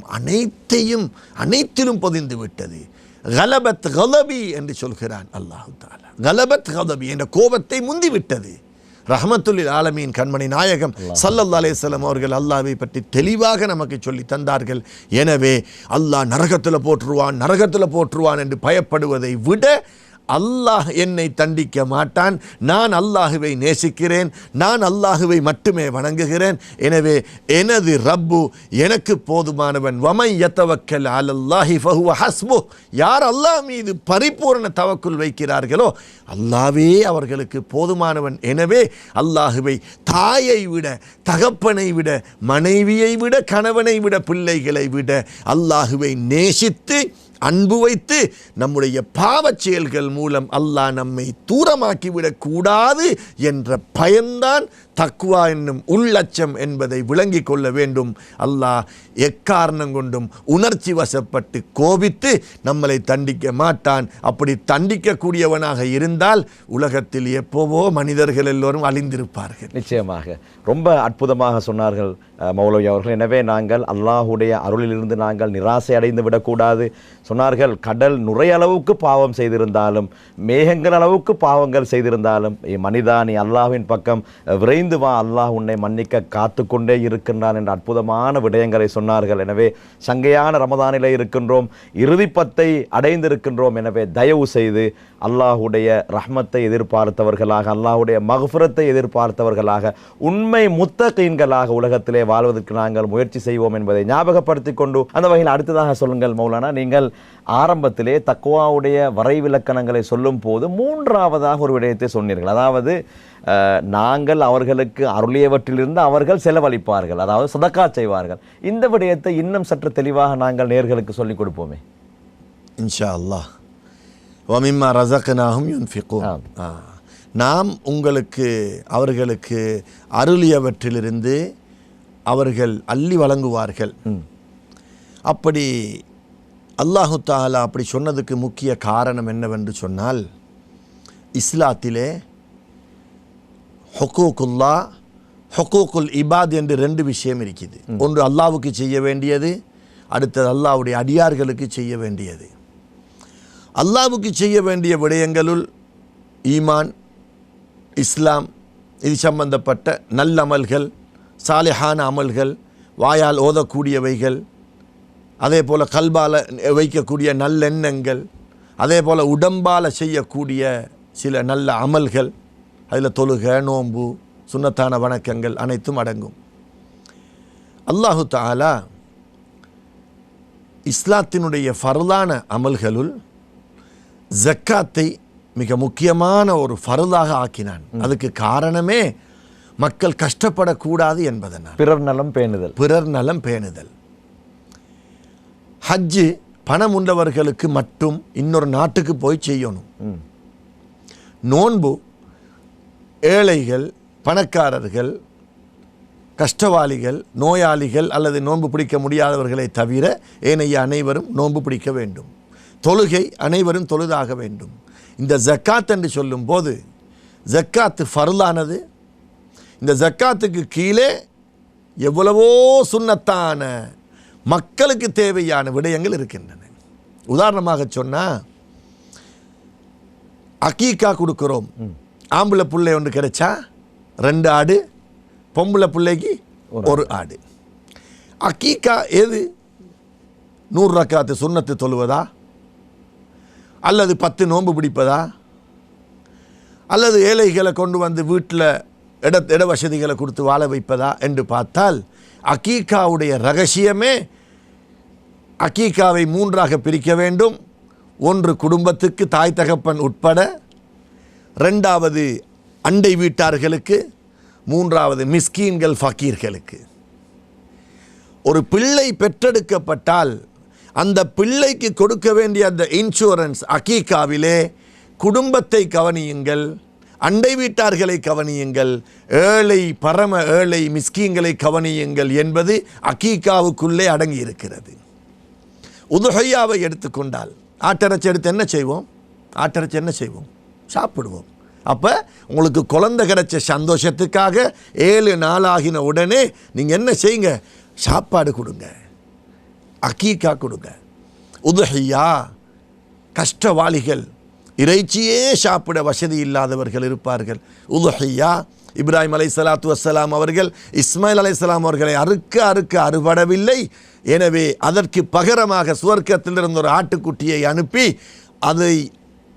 அனைத்திலும் பொதிந்து விட்டது. கலபத் கலபி என்று சொல்கிறான் அல்லாஹு தஆலா. கலபத் கலபி என்ற கோபத்தை முந்தி விட்டது. ரஹ்மத்துல் ஆலமீன் கண்மணி நாயகம் ஸல்லல்லாஹு அலைஹி வஸல்லம் அவர்கள் அல்லாஹ்வை பற்றி தெளிவாக நமக்கு சொல்லி தந்தார்கள். எனவே அல்லாஹ் நரகத்தில் போற்றுவான் என்று பயப்படுவதை விட அல்லாஹ் என்னை தண்டிக்க மாட்டான், நான் அல்லாஹுவை நேசிக்கிறேன், நான் அல்லாஹுவை மட்டுமே வணங்குகிறேன். எனவே எனது ரப்பு எனக்கு போதுமானவன். வமை யத்தவக்கல் அலல்லாஹி ஃபஹுவ ஹஸ்பு. யார் அல்லாஹ் மீது பரிபூர்ண தவக்குல் வைக்கிறார்களோ அல்லாஹ்வே அவர்களுக்கு போதுமானவன். எனவே அல்லாஹுவை தாயை விட, தகப்பனை விட, மனைவியை விட, கணவனை விட, பிள்ளைகளை விட அல்லாஹுவை நேசித்து அன்பு வைத்து நம்முடைய பாவச் செயல்கள் மூலம் அல்லாஹ் நம்மை தூரமாக்கிவிடக் கூடாது என்ற பயன்தான் தக்வா என்னும் உள்ளச்சம் என்பதை விளங்கிக் கொள்ள வேண்டும். அல்லாஹ் எக்காரணம் கொண்டும் உணர்ச்சி வசப்பட்டு கோபித்து நம்மளை தண்டிக்க மாட்டான். அப்படி தண்டிக்கக்கூடியவனாக இருந்தால் உலகத்தில் எப்போவோ மனிதர்கள் எல்லோரும் அழிந்திருப்பார்கள். நிச்சயமாக ரொம்ப அற்புதமாக சொன்னார்கள் மௌலவி அவர்கள். எனவே நாங்கள் அல்லாஹுடைய அருளிலிருந்து நாங்கள் நிராசை அடைந்து விடக்கூடாது, சொன்னார்கள், கடல் நுரையளவுக்கு பாவம் செய்திருந்தாலும், மேகங்கள் அளவுக்கு பாவங்கள் செய்திருந்தாலும், மனிதா நீ அல்லாஹ்வின் பக்கம் விரைந்து வா, அல்லாஹ் உன்னை மன்னிக்க காத்து கொண்டே இருக்கின்றான் என்ற அற்புதமான விடயங்களை சொன்னார்கள். எனவே சங்கையான ரமதானிலே இருக்கின்றோம், இறுதி 10 அடைந்திருக்கின்றோம். எனவே தயவு செய்து அல்லாஹுடைய ரஹ்மத்தை எதிர்பார்த்தவர்களாக, அல்லாஹுடைய மக்ஃபிரத்தை எதிர்பார்த்தவர்களாக, உண்மை முத்தகீன்களாக உலகத்திலே வாழ்வதற்கு நாங்கள் முயற்சி செய்வோம் என்பதை ஞாபகப்படுத்திக் கொண்டு, அந்த வகையில் அடுத்ததாக சொல்லுங்கள் மௌலானா, நீங்கள் ஆரம்பத்திலே தக்வாவுடைய வரைவிலக்கணங்களை சொல்லும் போது 3ஆவதாக ஒரு விடயத்தை சொன்னீர்கள். அதாவது நாங்கள் அவர்களுக்கு அருளியவற்றிலிருந்து அவர்கள் செலவழிப்பார்கள், அதாவது சதக்கா செய்வார்கள். இந்த விடயத்தை இன்னும் சற்று தெளிவாக நாங்கள் நேர்களுக்கு சொல்லிக் கொடுப்போமே. இன்ஷா அல்லாஹ். வமிம்மா ரஸக்னாஹும் யுன்ஃபிகூன். நாம் உங்களுக்கு அவர்களுக்கு அருளியவற்றிலிருந்து அவர்கள் அள்ளி வழங்குவார்கள். அப்படி அல்லாஹு தஆலா அப்படி சொன்னதுக்கு முக்கிய காரணம் என்னவென்று சொன்னால், இஸ்லாத்திலே ஹுக்கூக்குல்லா, ஹுக்கூக்குல் இபாத் என்று 2 விஷயம் இருக்குது. ஒன்று அல்லாஹ்வுக்கு செய்ய வேண்டியது, அடுத்தது அல்லாஹ்வுடைய அடியார்களுக்கு செய்ய வேண்டியது. அல்லாஹ்வுக்கு செய்ய வேண்டிய விடயங்களுள் ஈமான், இஸ்லாம், இது சம்பந்தப்பட்ட நல்லமல்கள், சாலிஹான அமல்கள், வாயால் ஓதக்கூடியவைகள், அதே போல் கல்பால் வைக்கக்கூடிய நல்லெண்ணங்கள், அதே போல் உடம்பால் செய்யக்கூடிய சில நல்ல அமல்கள், அதில் தொழுகை, நோன்பு, சுன்னத்தான வணக்கங்கள் அனைத்தும் அடங்கும். அல்லாஹு தஆலா இஸ்லாத்தினுடைய ஃபர்லான அமல்களுள் ஜக்காத்தை மிக முக்கியமான ஒரு ஃபர்லாக ஆக்கினான். அதுக்கு காரணமே மக்கள் கஷ்டப்படக்கூடாது என்பதனால். பிறர் நலம் பேணுதல். ஹஜ்ஜு பணம் உள்ளவர்களுக்கு மட்டும் இன்னொரு நாட்டுக்கு போய் செய்யணும். நோன்பு ஏழைகள், பணக்காரர்கள், கஷ்டவாளிகள், நோயாளிகள் அல்லது நோன்பு பிடிக்க முடியாதவர்களை தவிர ஏனைய அனைவரும் நோன்பு பிடிக்க வேண்டும். தொழுகை அனைவரும் தொழுதாக வேண்டும். இந்த ஜக்காத் என்று சொல்லும் போது ஜக்காத்து ஃபர்லானது. இந்த ஜக்காத்துக்கு கீழே எவ்வளவோ சுன்னத்தான மக்களுக்கு தேவையான விடயங்கள் இருக்கின்றன. உதாரணமாக சொன்னால், அக்கீக்கா கொடுக்குறோம். ஆம்பளை பிள்ளை ஒன்று கிடைச்சா 2 ஆடு, பொம்பளை பிள்ளைக்கு 1 ஆடு. அக்கீக்கா எது? 100 ரக்காத்து சுன்னத்து தொழுவதா, அல்லது 10 நோன்பு பிடிப்பதா, அல்லது ஏழைகளை கொண்டு வந்து வீட்டில் இட வசதிகளை கொடுத்து வாழ வைப்பதா என்று பார்த்தால், அக்கீக்காவுடைய ரகசியமே அக்கீக்காவை 3ஆக பிரிக்க வேண்டும். 1 குடும்பத்துக்கு தாய் தகப்பன் உட்பட, 2வது அண்டை வீட்டார்களுக்கு, 3வது மிஸ்கீன்கள் ஃபக்கீர்களுக்கு. ஒரு பிள்ளை பெற்றெடுக்கப்பட்டால் அந்த பிள்ளைக்கு கொடுக்க வேண்டிய அந்த இன்சூரன்ஸ் அக்கீக்காவிலே குடும்பத்தை கவனியுங்கள், அண்டை வீட்டார்களை கவனியுங்கள், ஏழை பரம ஏழை மிஸ்கீன்களை கவனியுங்கள் என்பது அக்கீக்காவுக்குள்ளே அடங்கி இருக்கிறது. உதுஹையாவை எடுத்துக்கொண்டால், ஆட்டரைச்சி எடுத்து என்ன செய்வோம்? சாப்பிடுவோம். அப்போ உங்களுக்கு குழந்தை கிடைச்ச சந்தோஷத்துக்காக 7 நாளாகின உடனே நீங்கள் என்ன செய்யுங்க? சாப்பாடு கொடுங்க, அக்கீக்கா கொடுங்க. உதுஹையா, கஷ்டவாளிகள், இறைச்சியே சாப்பிட வசதி இல்லாதவர்கள் இருப்பார்கள். உதுஹையா, இப்ராஹிம் அலைஹிஸ்ஸலாத்து வஸ்ஸலாம் அவர்கள் இஸ்மாயில் அலைஹிஸ்ஸலாம் அவர்களை அறுக்க அறுபடவில்லை. எனவே அதற்கு பகரமாக சுவர்க்கத்திலிருந்து ஒரு ஆட்டுக்குட்டியை அனுப்பி அதை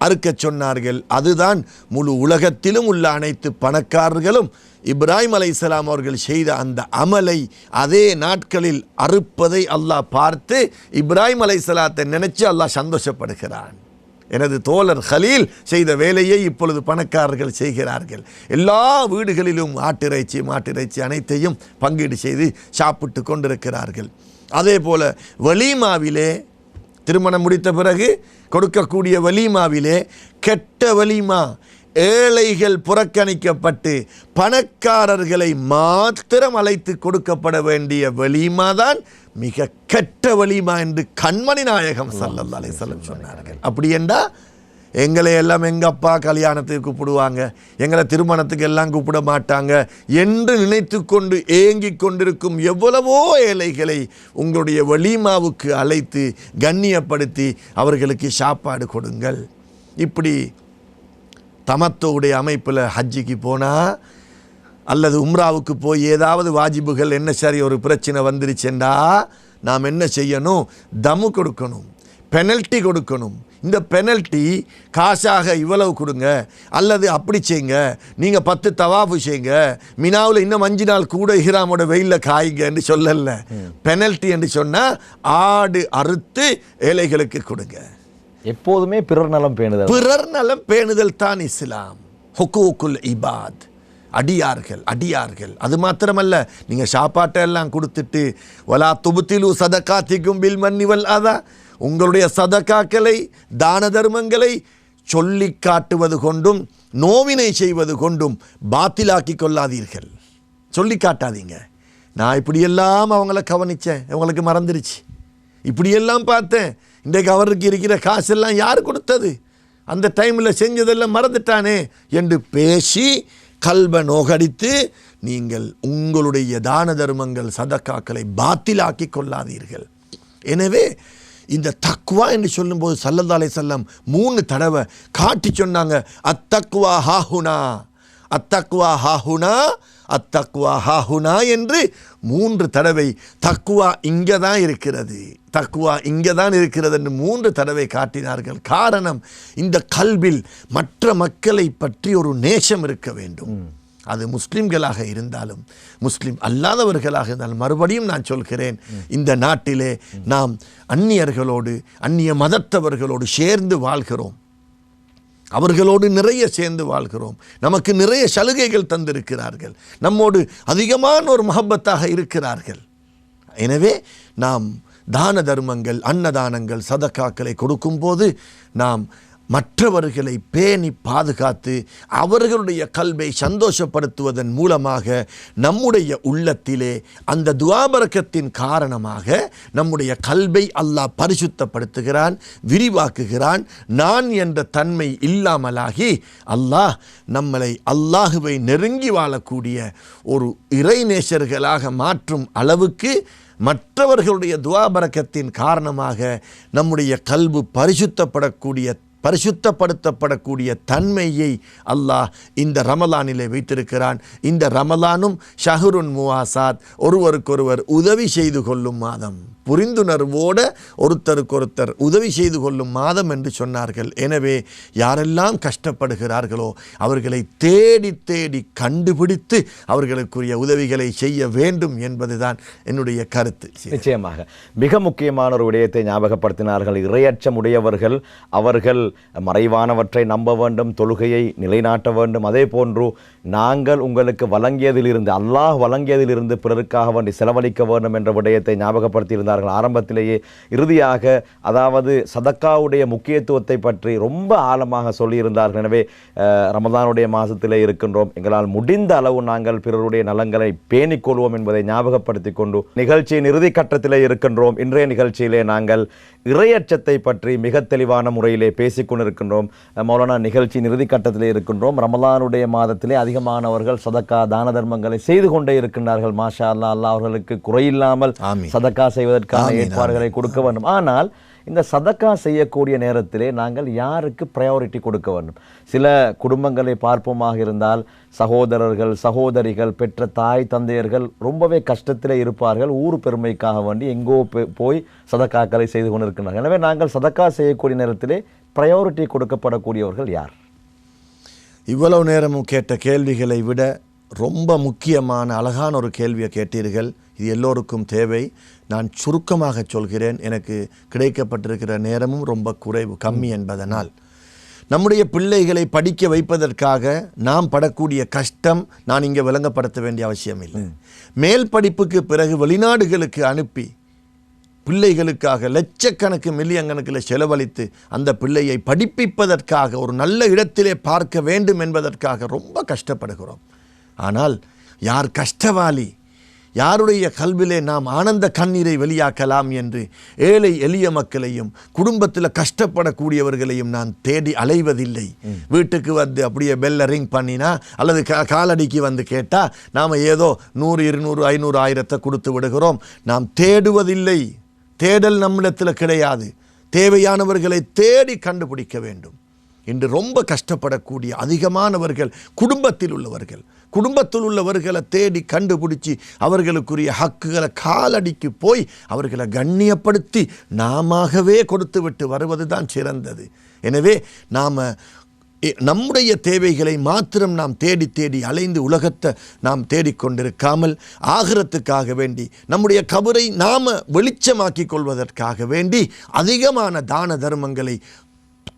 அறுக்கச் சொன்னார்கள். அதுதான் முழு உலகத்திலும் உள்ள அனைத்து பணக்காரர்களும் இப்ராஹிம் அலைஹிஸ்ஸலாம் அவர்கள் செய்த அந்த அமலை அதே நாட்களில் அறுப்பதை அல்லாஹ் பார்த்து இப்ராஹிம் அலைஹிஸ்ஸலாத்தை நினைச்சு அல்லாஹ் சந்தோஷப்படுகிறான். எனது தோழர் ஹலீல் செய்த வேலையை இப்பொழுது பணக்காரர்கள் செய்கிறார்கள். எல்லா வீடுகளிலும் ஆட்டிறைச்சி மாட்டிறைச்சி அனைத்தையும் பங்கீடு செய்து சாப்பிட்டு கொண்டிருக்கிறார்கள். அதே போல வலீமாவிலே, திருமணம் முடித்த பிறகு கொடுக்கக்கூடிய வலீமாவிலே, கெட்ட வலீமா, ஏழைகள் புறக்கணிக்கப்பட்டு பணக்காரர்களை மாத்திரம் அழைத்து கொடுக்கப்பட வேண்டிய வலீமா தான் மிக கெட்ட வலீமா என்று கண்மணி நாயகம் ஸல்லல்லாஹு அலைஹி வஸல்லம் சொன்னார்கள். அப்படி என்றா எங்களை எல்லாம் எங்கள் அப்பா கல்யாணத்துக்கு கூப்பிடுவாங்க, எங்களை திருமணத்துக்கு எல்லாம் கூப்பிட மாட்டாங்க என்று நினைத்து கொண்டு ஏங்கி கொண்டிருக்கும் எவ்வளவோ ஏழைகளை உங்களுடைய வலிமாவுக்கு அழைத்து கண்ணியப்படுத்தி அவர்களுக்கு சாப்பாடு கொடுங்கள். இப்படி தமத்தோடைய அமைப்பில் ஹஜ்ஜிக்கு போனால் அல்லது உம்ராவுக்கு போய் ஏதாவது வாஜிபுகள் என்ன சரி ஒரு பிரச்சனை வந்துருச்சுண்டா நாம் என்ன செய்யணும்? தமு கொடுக்கணும், பெனல்ட்டி கொடுக்கணும். இந்த பெனல்ட்டி காசாக இவ்வளவு கொடுங்க அல்லது அப்படி செய்யுங்க, நீங்கள் 10 தவாஃபு செய்யுங்க, மினாவில் இன்னும் 5 நாள் கூட இஹ்ராமோட வெயிலில் காய்ங்க என்று சொல்லல. பெனல்ட்டி என்று சொன்னால் ஆடு அறுத்து ஏழைகளுக்கு கொடுங்க. எப்போதுமே பிறர் நலம் பேணுதல், பிறர் நலம் பேணுதல் தான் இஸ்லாம். ஹுக்கூக்குல் இபாத், அடியார்கள். அது மாத்திரமல்ல, நீங்கள் சாப்பாட்டை எல்லாம் கொடுத்துட்டு வலா துபுத்திலு சதகாத்திக்கும் பில் மன்னி வல் அதா, உங்களுடைய சதகாக்களை தான தர்மங்களை சொல்லி காட்டுவது கொண்டும் நோவினை செய்வது கொண்டும் பாத்திலாக்கி கொள்ளாதீர்கள். சொல்லி காட்டாதீங்க. நான் இப்படியெல்லாம் அவங்கள கவனித்தேன், அவங்களுக்கு மறந்துருச்சு, இப்படியெல்லாம் பார்த்தேன், இன்றைக்கு அவருக்கு இருக்கிற காசெல்லாம் யார் கொடுத்தது, அந்த டைமில் செஞ்சதெல்லாம் மறந்துட்டானே என்று பேசி கல்ப நோகடித்து நீங்கள் உங்களுடைய தான தர்மங்கள் சதக்காக்களை பாத்திலாக்கி கொள்ளாதீர்கள். எனவே இந்த தக்வா என்று சொல்லும்போது ஸல்லல்லாஹு அலைஹி வஸல்லம் 3 தடவை காட்டி சொன்னாங்க. அத்தக்வா ஹாஹுனா, அத்தக்வா ஹாஹுனா, அத்தக்வா ஹாஹுனா என்று 3 தடவை தக்வா இங்கே தான் இருக்கிறது, தக்வா இங்கே தான் இருக்கிறது என்று 3 தடவை காட்டினார்கள். காரணம், இந்த கல்பில் மற்ற மக்களை பற்றி ஒரு நேசம் இருக்க வேண்டும். அது முஸ்லிம்களாக இருந்தாலும் முஸ்லிம் அல்லாதவர்களாக இருந்தாலும். மறுபடியும் நான் சொல்கிறேன், இந்த நாட்டிலே நாம் அந்நியர்களோடு அந்நிய மதத்தவர்களோடு சேர்ந்து வாழ்கிறோம், அவர்களோடு நிறைய சேர்ந்து வாழ்கிறோம். நமக்கு நிறைய சலுகைகள் தந்திருக்கிறார்கள், நம்மோடு அதிகமான ஒரு மஹப்பத்தாக இருக்கிறார்கள். எனவே நாம் தான தர்மங்கள் அன்னதானங்கள் சதக்காக்களை கொடுக்கும்போது நாம் மற்றவர்களை பேணி பாதுகாத்து அவர்களுடைய கல்வை சந்தோஷப்படுத்துவதன் மூலமாக நம்முடைய உள்ளத்திலே அந்த துஆபரக்கத்தின் காரணமாக நம்முடைய கல்வை அல்லாஹ் பரிசுத்தப்படுத்துகிறான், விரிவாக்குகிறான். நான் என்ற தன்மை இல்லாமலாகி அல்லாஹ் நம்மளை அல்லாஹுவை நெருங்கி வாழக்கூடிய ஒரு இறைநேசர்களாக மாற்றும் அளவுக்கு மற்றவர்களுடைய துஆபரக்கத்தின் காரணமாக நம்முடைய கல்பு பரிசுத்தப்படுத்தப்படக்கூடிய தன்மையை அல்லாஹ் இந்த ரமலானிலே வைத்திருக்கிறான். இந்த ரமலானும் ஷஹ்ருன் முவாசாத், ஒருவருக்கொருவர் உதவி செய்து கொள்ளும் மாதம், புரிந்துணர்வோடு ஒருத்தருக்கொருத்தர் உதவி செய்து கொள்ளும் மாதம் என்று சொன்னார்கள். எனவே யாரெல்லாம் கஷ்டப்படுகிறார்களோ அவர்களை தேடி தேடி கண்டுபிடித்து அவர்களுக்குரிய உதவிகளை செய்ய வேண்டும் என்பதுதான் என்னுடைய கருத்து. நிச்சயமாக மிக முக்கியமான ஒரு விடயத்தை ஞாபகப்படுத்தினார்கள். இறையச்சம் உடையவர்கள் அவர்கள் மறைவானவற்றை நம்ப வேண்டும், தொழுகையை நிலைநாட்ட வேண்டும். அதே போன்று நாங்கள் உங்களுக்கு வழங்கியதிலிருந்து, அல்லாஹ் வழங்கியதிலிருந்து பிறருக்காக வேண்டி செலவழிக்க வேண்டும் என்ற விடயத்தை ஞாபகப்படுத்தியிருந்தார்கள் ஆரம்பத்திலேயே. இறுதியாக அதாவது சதக்காவுடைய முக்கியத்துவத்தை பற்றி ரொம்ப ஆழமாக சொல்லியிருந்தார்கள். எனவே ரமதானுடைய மாதத்திலே இருக்கின்றோம், எங்களால் முடிந்த அளவு நாங்கள் பிறருடைய நலங்களை பேணிக் கொள்வோம் என்பதை ஞாபகப்படுத்தி கொண்டு நிகழ்ச்சியின் இறுதி கட்டத்திலே இருக்கின்றோம். இன்றைய நிகழ்ச்சியிலே நாங்கள் இறையச்சத்தை பற்றி மிக தெளிவான முறையிலே பேசிக் கொண்டிருக்கின்றோம். மௌலானா, நிகழ்ச்சியின் இறுதி கட்டத்திலே இருக்கின்றோம். ரமலானுடைய மாதத்திலே அதிகமானவர்கள் சதக்கா தான தர்மங்களை செய்து கொண்டே இருக்கின்றார்கள். மாஷா அல்லாஹ், அல்லாஹ் அவர்களுக்கு குறையில்லாமல் சதக்கா செய்வதற்கான ஏற்பாடுகளை கொடுக்க வேண்டும். ஆனால் இந்த சதக்கா செய்யக்கூடிய நேரத்திலே நாங்கள் யாருக்கு ப்ரையாரிட்டி கொடுக்க வேண்டும்? சில குடும்பங்களை பார்ப்போமாக இருந்தால் சகோதரர்கள் சகோதரிகள் பெற்ற தாய் தந்தையர்கள் ரொம்பவே கஷ்டத்திலே இருப்பார்கள். ஊர் பெருமைக்காக வேண்டி எங்கோ போய் சதக்காக்களை செய்து கொண்டிருக்கிறார்கள். எனவே நாங்கள் சதக்கா செய்யக்கூடிய நேரத்திலே ப்ரையாரிட்டி கொடுக்கப்படக்கூடியவர்கள் யார்? இவ்வளவு நேரமும் கேட்ட கேள்விகளை விட ரொம்ப முக்கியமான அழகான ஒரு கேள்வியை கேட்டீர்கள். இது எல்லோருக்கும் தேவை. நான் சுருக்கமாக சொல்கிறேன், எனக்கு கிடைக்கப்பட்டிருக்கிற நேரமும் ரொம்ப கம்மி என்பதனால். நம்முடைய பிள்ளைகளை படிக்க வைப்பதற்காக நாம் படக்கூடிய கஷ்டம் நான் இங்கே விளங்கப்படுத்த வேண்டிய அவசியம் இல்லை. மேல் படிப்புக்கு பிறகு வெளிநாடுகளுக்கு அனுப்பி பிள்ளைகளுக்காக லட்சக்கணக்கு மில்லியன் கணக்கில் செலவழித்து அந்த பிள்ளையை படிப்பிப்பதற்காக ஒரு நல்ல இடத்திலே பார்க்க வேண்டும் என்பதற்காக ரொம்ப கஷ்டப்படுகிறோம். ஆனால் யார் கஷ்டவாளி, யாருடைய கல்விலே நாம் ஆனந்த கண்ணீரை வெளியாக்கலாம் என்று ஏழை எளிய மக்களையும் குடும்பத்தில் கஷ்டப்படக்கூடியவர்களையும் நான் தேடி அலைவதில்லை. வீட்டுக்கு வந்து அப்படியே பெல்ல ரிங் பண்ணினா அல்லது காலடிக்கு வந்து கேட்டால் நாம் ஏதோ 100, 200, 500, 1000 கொடுத்து விடுகிறோம். நாம் தேடுவதில்லை. தேடல் நம்மிடத்தில் கிடையாது. தேவையானவர்களை தேடி கண்டுபிடிக்க வேண்டும். இன்று ரொம்ப கஷ்டப்படக்கூடிய அதிகமானவர்கள் குடும்பத்தில் உள்ளவர்களை தேடி கண்டுபிடிச்சி அவர்களுக்குரிய ஹக்குகளை காலடிக்கு போய் அவர்களை கண்ணியப்படுத்தி நாமவே கொடுத்து விட்டு வருவது தான் சிறந்தது. எனவே நாம் நம்முடைய தேவைகளை மாத்திரம் நாம் தேடி அலைந்து உலகத்தை நாம் தேடிக்கொண்டிருக்காமல் ஆகிரத்துக்காக வேண்டி நம்முடைய கபரை நாம் வெளிச்சமாக்கி கொள்வதற்காக வேண்டி அதிகமான தான தர்மங்களை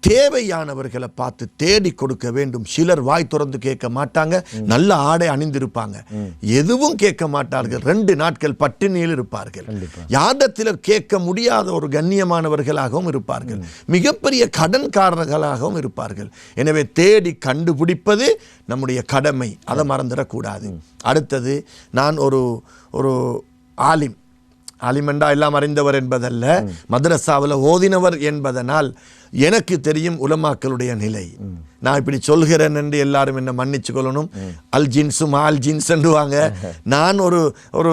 தேவையானவர்களை பார்த்து தேடி கொடுக்க வேண்டும். சிலர் வாய் திறந்து கேட்க மாட்டாங்க, நல்ல ஆடை அணிந்திருப்பாங்க, எதுவும் கேட்க மாட்டார்கள், 2 நாட்கள் பட்டினியில் இருப்பார்கள். யாரிடத்தில் கேட்க முடியாத ஒரு கண்ணியமானவர்களாகவும் இருப்பார்கள், மிகப்பெரிய கடன்காரர்களாகவும் இருப்பார்கள். எனவே தேடி கண்டுபிடிப்பது நம்முடைய கடமை, அதை மறந்துடக்கூடாது. அடுத்தது, நான் ஒரு ஆலிமெண்டா எல்லாம் அறிந்தவர் என்பதல்ல, மதரசாவில் ஓதினவர் என்பதனால் எனக்கு தெரியும் உலமாக்களுடைய நிலை. நான் இப்படி சொல்கிறேன் என்று எல்லாரும் என்ன மன்னிச்சு கொள்ளணும். அல் ஜின்ஸும் ஆல் ஜின்ஸ் என்றுவாங்க. நான் ஒரு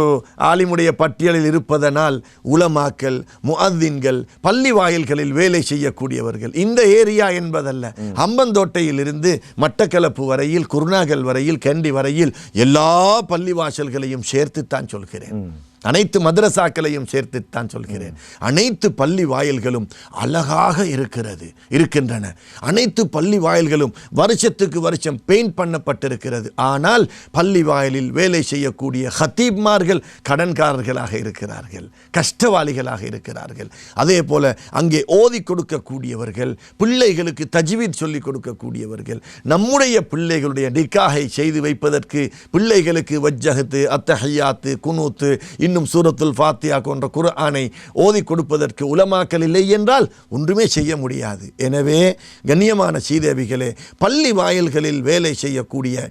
ஆலிமுடைய பட்டியலில் இருப்பதனால் உலமாக்கள், முஅத்தின்கள், பள்ளி வாயில்களில் வேலை செய்யக்கூடியவர்கள், இந்த ஏரியா என்பதல்ல, அம்பந்தோட்டையில் இருந்து மட்டக்களப்பு வரையில், குருநாகல் வரையில், கண்டி வரையில் எல்லா பள்ளி வாசல்களையும் சேர்த்துத்தான் சொல்கிறேன். அனைத்து மதரசாக்களையும் சேர்த்துத்தான் சொல்கிறேன். அனைத்து பள்ளி வாயில்களும் அழகாக இருக்கின்றன. அனைத்து பள்ளி வாயில்களும் வருஷத்துக்கு வருஷம் பெயிண்ட் பண்ணப்பட்டிருக்கிறது. ஆனால் பள்ளி வாயிலில் வேலை செய்யக்கூடிய ஹத்தீப்மார்கள் கடன்காரர்களாக இருக்கிறார்கள், கஷ்டவாளிகளாக இருக்கிறார்கள். அதே போல அங்கே ஓதி கொடுக்கக்கூடியவர்கள், பிள்ளைகளுக்கு தஜ்வீத் சொல்லிக் கொடுக்கக்கூடியவர்கள், நம்முடைய பிள்ளைகளுடைய நிக்காஹை செய்து வைப்பதற்கு பிள்ளைகளுக்கு வஜ்ஜஹத்து, அத்தஹியாத்து, குனூத்து, இன்னும் சூரத்துல் ஃபாத்தியா போன்ற குர்ஆனை ஓதி கொடுப்பதற்கு உலமாக்கள் இல்லை என்றால் ஒன்றுமே செய்ய முடியாது. எனவே கண்ணியமான சீதேவிகளே, பள்ளி வாயில்களில் வேலை செய்யக்கூடிய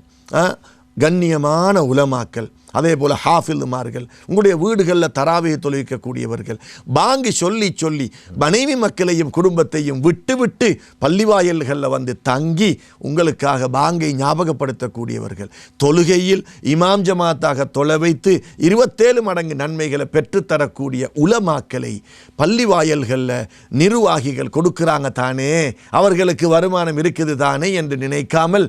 கண்ணியமான உலமாக்கள், அதே போல் ஹாஃபில்மார்கள், உங்களுடைய வீடுகளில் தராவியை தொழுவிக்கக்கூடியவர்கள், பாங்கி சொல்லி மனைவி மக்களையும் குடும்பத்தையும் விட்டு பள்ளிவாயல்களில் வந்து தங்கி உங்களுக்காக பாங்கை ஞாபகப்படுத்தக்கூடியவர்கள், தொழுகையில் இமாம் ஜமாத்தாக தொலை வைத்து 27 மடங்கு நன்மைகளை பெற்றுத்தரக்கூடிய உலமாக்களை பள்ளிவாயல்களில் நிர்வாகிகள் கொடுக்குறாங்க தானே, அவர்களுக்கு வருமானம் இருக்குது தானே என்று நினைக்காமல்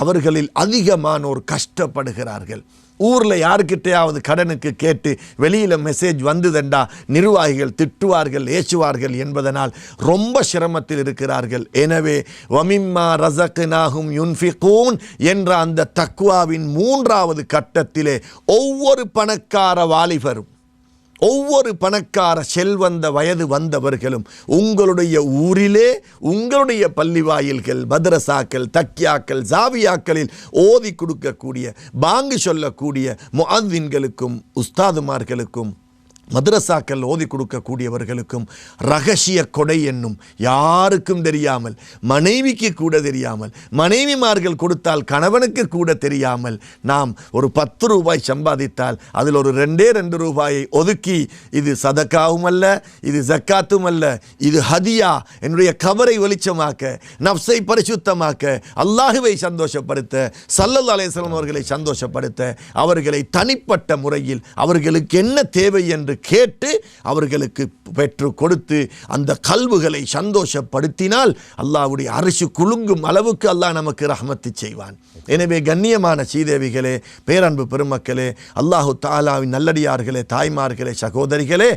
அவர்களில் அதிகமானோர் கஷ்டப்படுகிறார்கள். ஊரில் யாருக்கிட்டையாவது கடனுக்கு கேட்டு வெளியில் மெசேஜ் வந்ததுண்டா நிர்வாகிகள் திட்டுவார்கள், ஏசுவார்கள் என்பதனால் ரொம்ப சிரமத்தில் இருக்கிறார்கள். எனவே வமிம்மா ரஸக்னாஹும் யுன்ஃபிகூன் என்ற அந்த தக்வாவின் 3வது கட்டத்திலே ஒவ்வொரு பணக்கார வாலிபரும், ஒவ்வொரு பணக்கார செல்வந்த வயது வந்தவர்களும் உங்களுடைய ஊரிலே உங்களுடைய பள்ளி வாயில்கள், மதரசாக்கள், தக்கியாக்கள், ஜாவியாக்களில் ஓதி கொடுக்கக்கூடிய, பாங்கு சொல்லக்கூடிய முஅத்தின்களுக்கும் உஸ்தாதுமார்களுக்கும் மதரசாக்கள் ஓதி கொடுக்கக்கூடியவர்களுக்கும் ரகசிய கொடை என்னும் யாருக்கும் தெரியாமல், மனைவிக்கு கூட தெரியாமல், மனைவிமார்கள் கொடுத்தால் கணவனுக்கு கூட தெரியாமல் நாம் ஒரு 10 ரூபாய் சம்பாதித்தால் அதில் ஒரு 2 ரூபாயை ஒதுக்கி, இது சதக்காவும் அல்ல, இது ஜக்காத்தும் அல்ல, இது ஹதியா, என்னுடைய கபரை வெளிச்சமாக்க, நஃப்ஸை பரிசுத்தமாக்க, அல்லாஹுவை சந்தோஷப்படுத்த, ஸல்லல்லாஹு அலைஹி வஸல்லம் அவர்களை சந்தோஷப்படுத்த, அவர்களை தனிப்பட்ட முறையில் அவர்களுக்கு என்ன தேவை என்று கேட்டு அவர்களுக்கு பெற்று கொடுத்து அந்த கல்வுகளை சந்தோஷப்படுத்தினால் அல்லாஹ்வுடைய அரிசி குலுங்கும் அளவுக்கு அல்லாஹ் நமக்கு ரஹ்மத்து செய்வான். எனவே கண்ணியமான சீதேவிகளே, பேரன்பு பெருமக்களே, அல்லாஹு தஆலாவின் நல்லடியார்களே, தாய்மார்களே, சகோதரிகளே,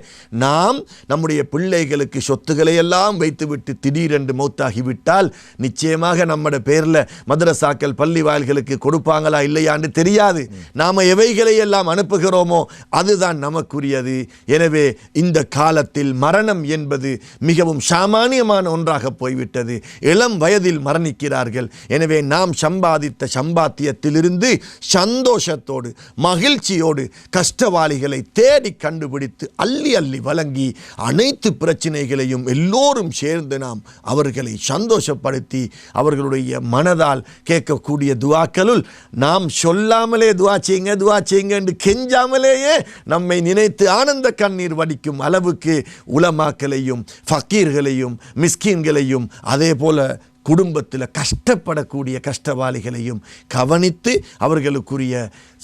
நாம் நம்முடைய பிள்ளைகளுக்கு சொத்துக்களை எல்லாம் வைத்துவிட்டு திடீரென்று மௌத்தாகிவிட்டால் நிச்சயமாக நம்முடைய பேரில் மதரசாக்கள், பள்ளி வாயில்களுக்கு கொடுப்பாங்களா இல்லையான்னு தெரியாது. நாம் எவைகளை எல்லாம் அனுப்புகிறோமோ அதுதான் நமக்குரியது. எனவே இந்த காலத்தில் மரணம் என்பது மிகவும் சாமானியமான ஒன்றாக போய்விட்டது. இளம் வயதில் மரணிக்கிறார்கள். எனவே நாம் சம்பாதித்த சம்பாத்தியத்திலிருந்து சந்தோஷத்தோடு மகிழ்ச்சியோடு கஷ்டவாளிகளை தேடி கண்டுபிடித்து அள்ளி அள்ளி வழங்கி அனைத்து பிரச்சனைகளையும் எல்லோரும் சேர்ந்து நாம் அவர்களை சந்தோஷப்படுத்தி அவர்களுடைய மனதால் கேட்கக்கூடிய துவாக்களுள் நாம் சொல்லாமலே துவா செய்யுங்க என்று கெஞ்சாமலேயே நம்மை நினைத்து ஆனந்த கண்ணீர் வடிக்கும் அளவுக்கு உலமாக்களையும் ஃபக்கீர்களையும் மிஸ்கீன்களையும் அதே போல குடும்பத்தில் கஷ்டப்படக்கூடிய கஷ்டவாளிகளையும் கவனித்து அவர்களுக்குரிய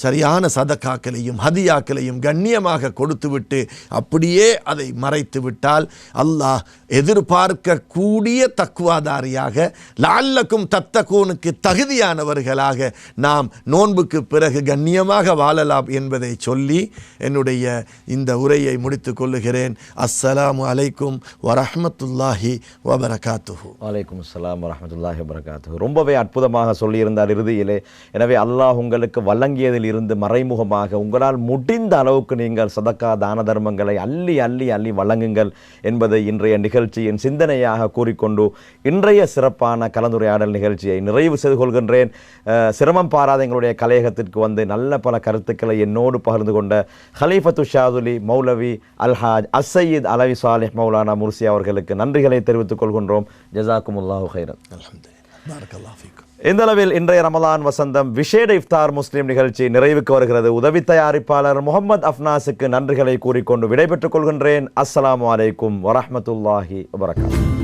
சரியான சதக்காக்களையும் ஹதியாக்களையும் கண்ணியமாக கொடுத்துவிட்டு அப்படியே அதை மறைத்து விட்டால் அல்லாஹ் எதிர்பார்க்கக்கூடிய தக்குவாதாரியாக லஅல்லக்கும் தத்தகூனுக்கு தகுதியானவர்களாக நாம் நோன்புக்கு பிறகு கண்ணியமாக வாழலாம் என்பதை சொல்லி என்னுடைய இந்த உரையை முடித்து கொள்ளுகிறேன். அஸ்ஸலாமு அலைக்கும் வரஹ்மத்துல்லாஹி வபரகாத்துஹு. வலைக்கும் அஸ்ஸலாம் வரஹ்மத்துல்லாஹி வபரகாத்துஹு. ரொம்பவே அற்புதமாக சொல்லியிருந்தார் இறுதியிலே. எனவே அல்லாஹ் உங்களுக்கு வழங்கியதில் இருந்து மறைமுகமாக உங்களால் முடிந்த அளவுக்கு நீங்கள் சதக்கா தான தர்மங்களை அள்ளி அள்ளி அள்ளி வழங்குங்கள் என்பதை இன்றைய நிகழ்ச்சியின் சிந்தனையாக கூறிக்கொண்டு இன்றைய சிறப்பான கலந்துரையாடல் நிகழ்ச்சியை நிறைவு செய்து கொள்கின்றேன். சிரமம் பாராத எங்களுடைய கலையகத்திற்கு வந்து நல்ல பல கருத்துக்களை என்னோடு பகிர்ந்து கொண்ட ஹலீஃபத்து ஷாதுலி மௌலவி அல்ஹாஜ் அஸ்ஸயீத் அலவி சாலிஹ் மௌலானா முர்சி அவர்களுக்கு நன்றிகளை தெரிவித்துக் கொள்கின்றோம். ஜஸாக்குமுல்லாஹு கைரன். அல்ஹம்துலில்லாஹ். பாரக்கல்லாஹு ஃபீக்கும். இந்த அளவில் இன்றைய ரமலான் வசந்தம் விசேட இஃப்தார் முஸ்லிம் நிகழ்ச்சி நிறைவுக்கு வருகிறது. உதவி தயாரிப்பாளர் முகமது அஃப்னாஸுக்கு நன்றிகளை கூறிக்கொண்டு விடைபெற்றுக் கொள்கின்றேன். அஸ்ஸலாமு அலைக்கும் வரஹ்மத்துல்லாஹி வபரகாத்துஹு.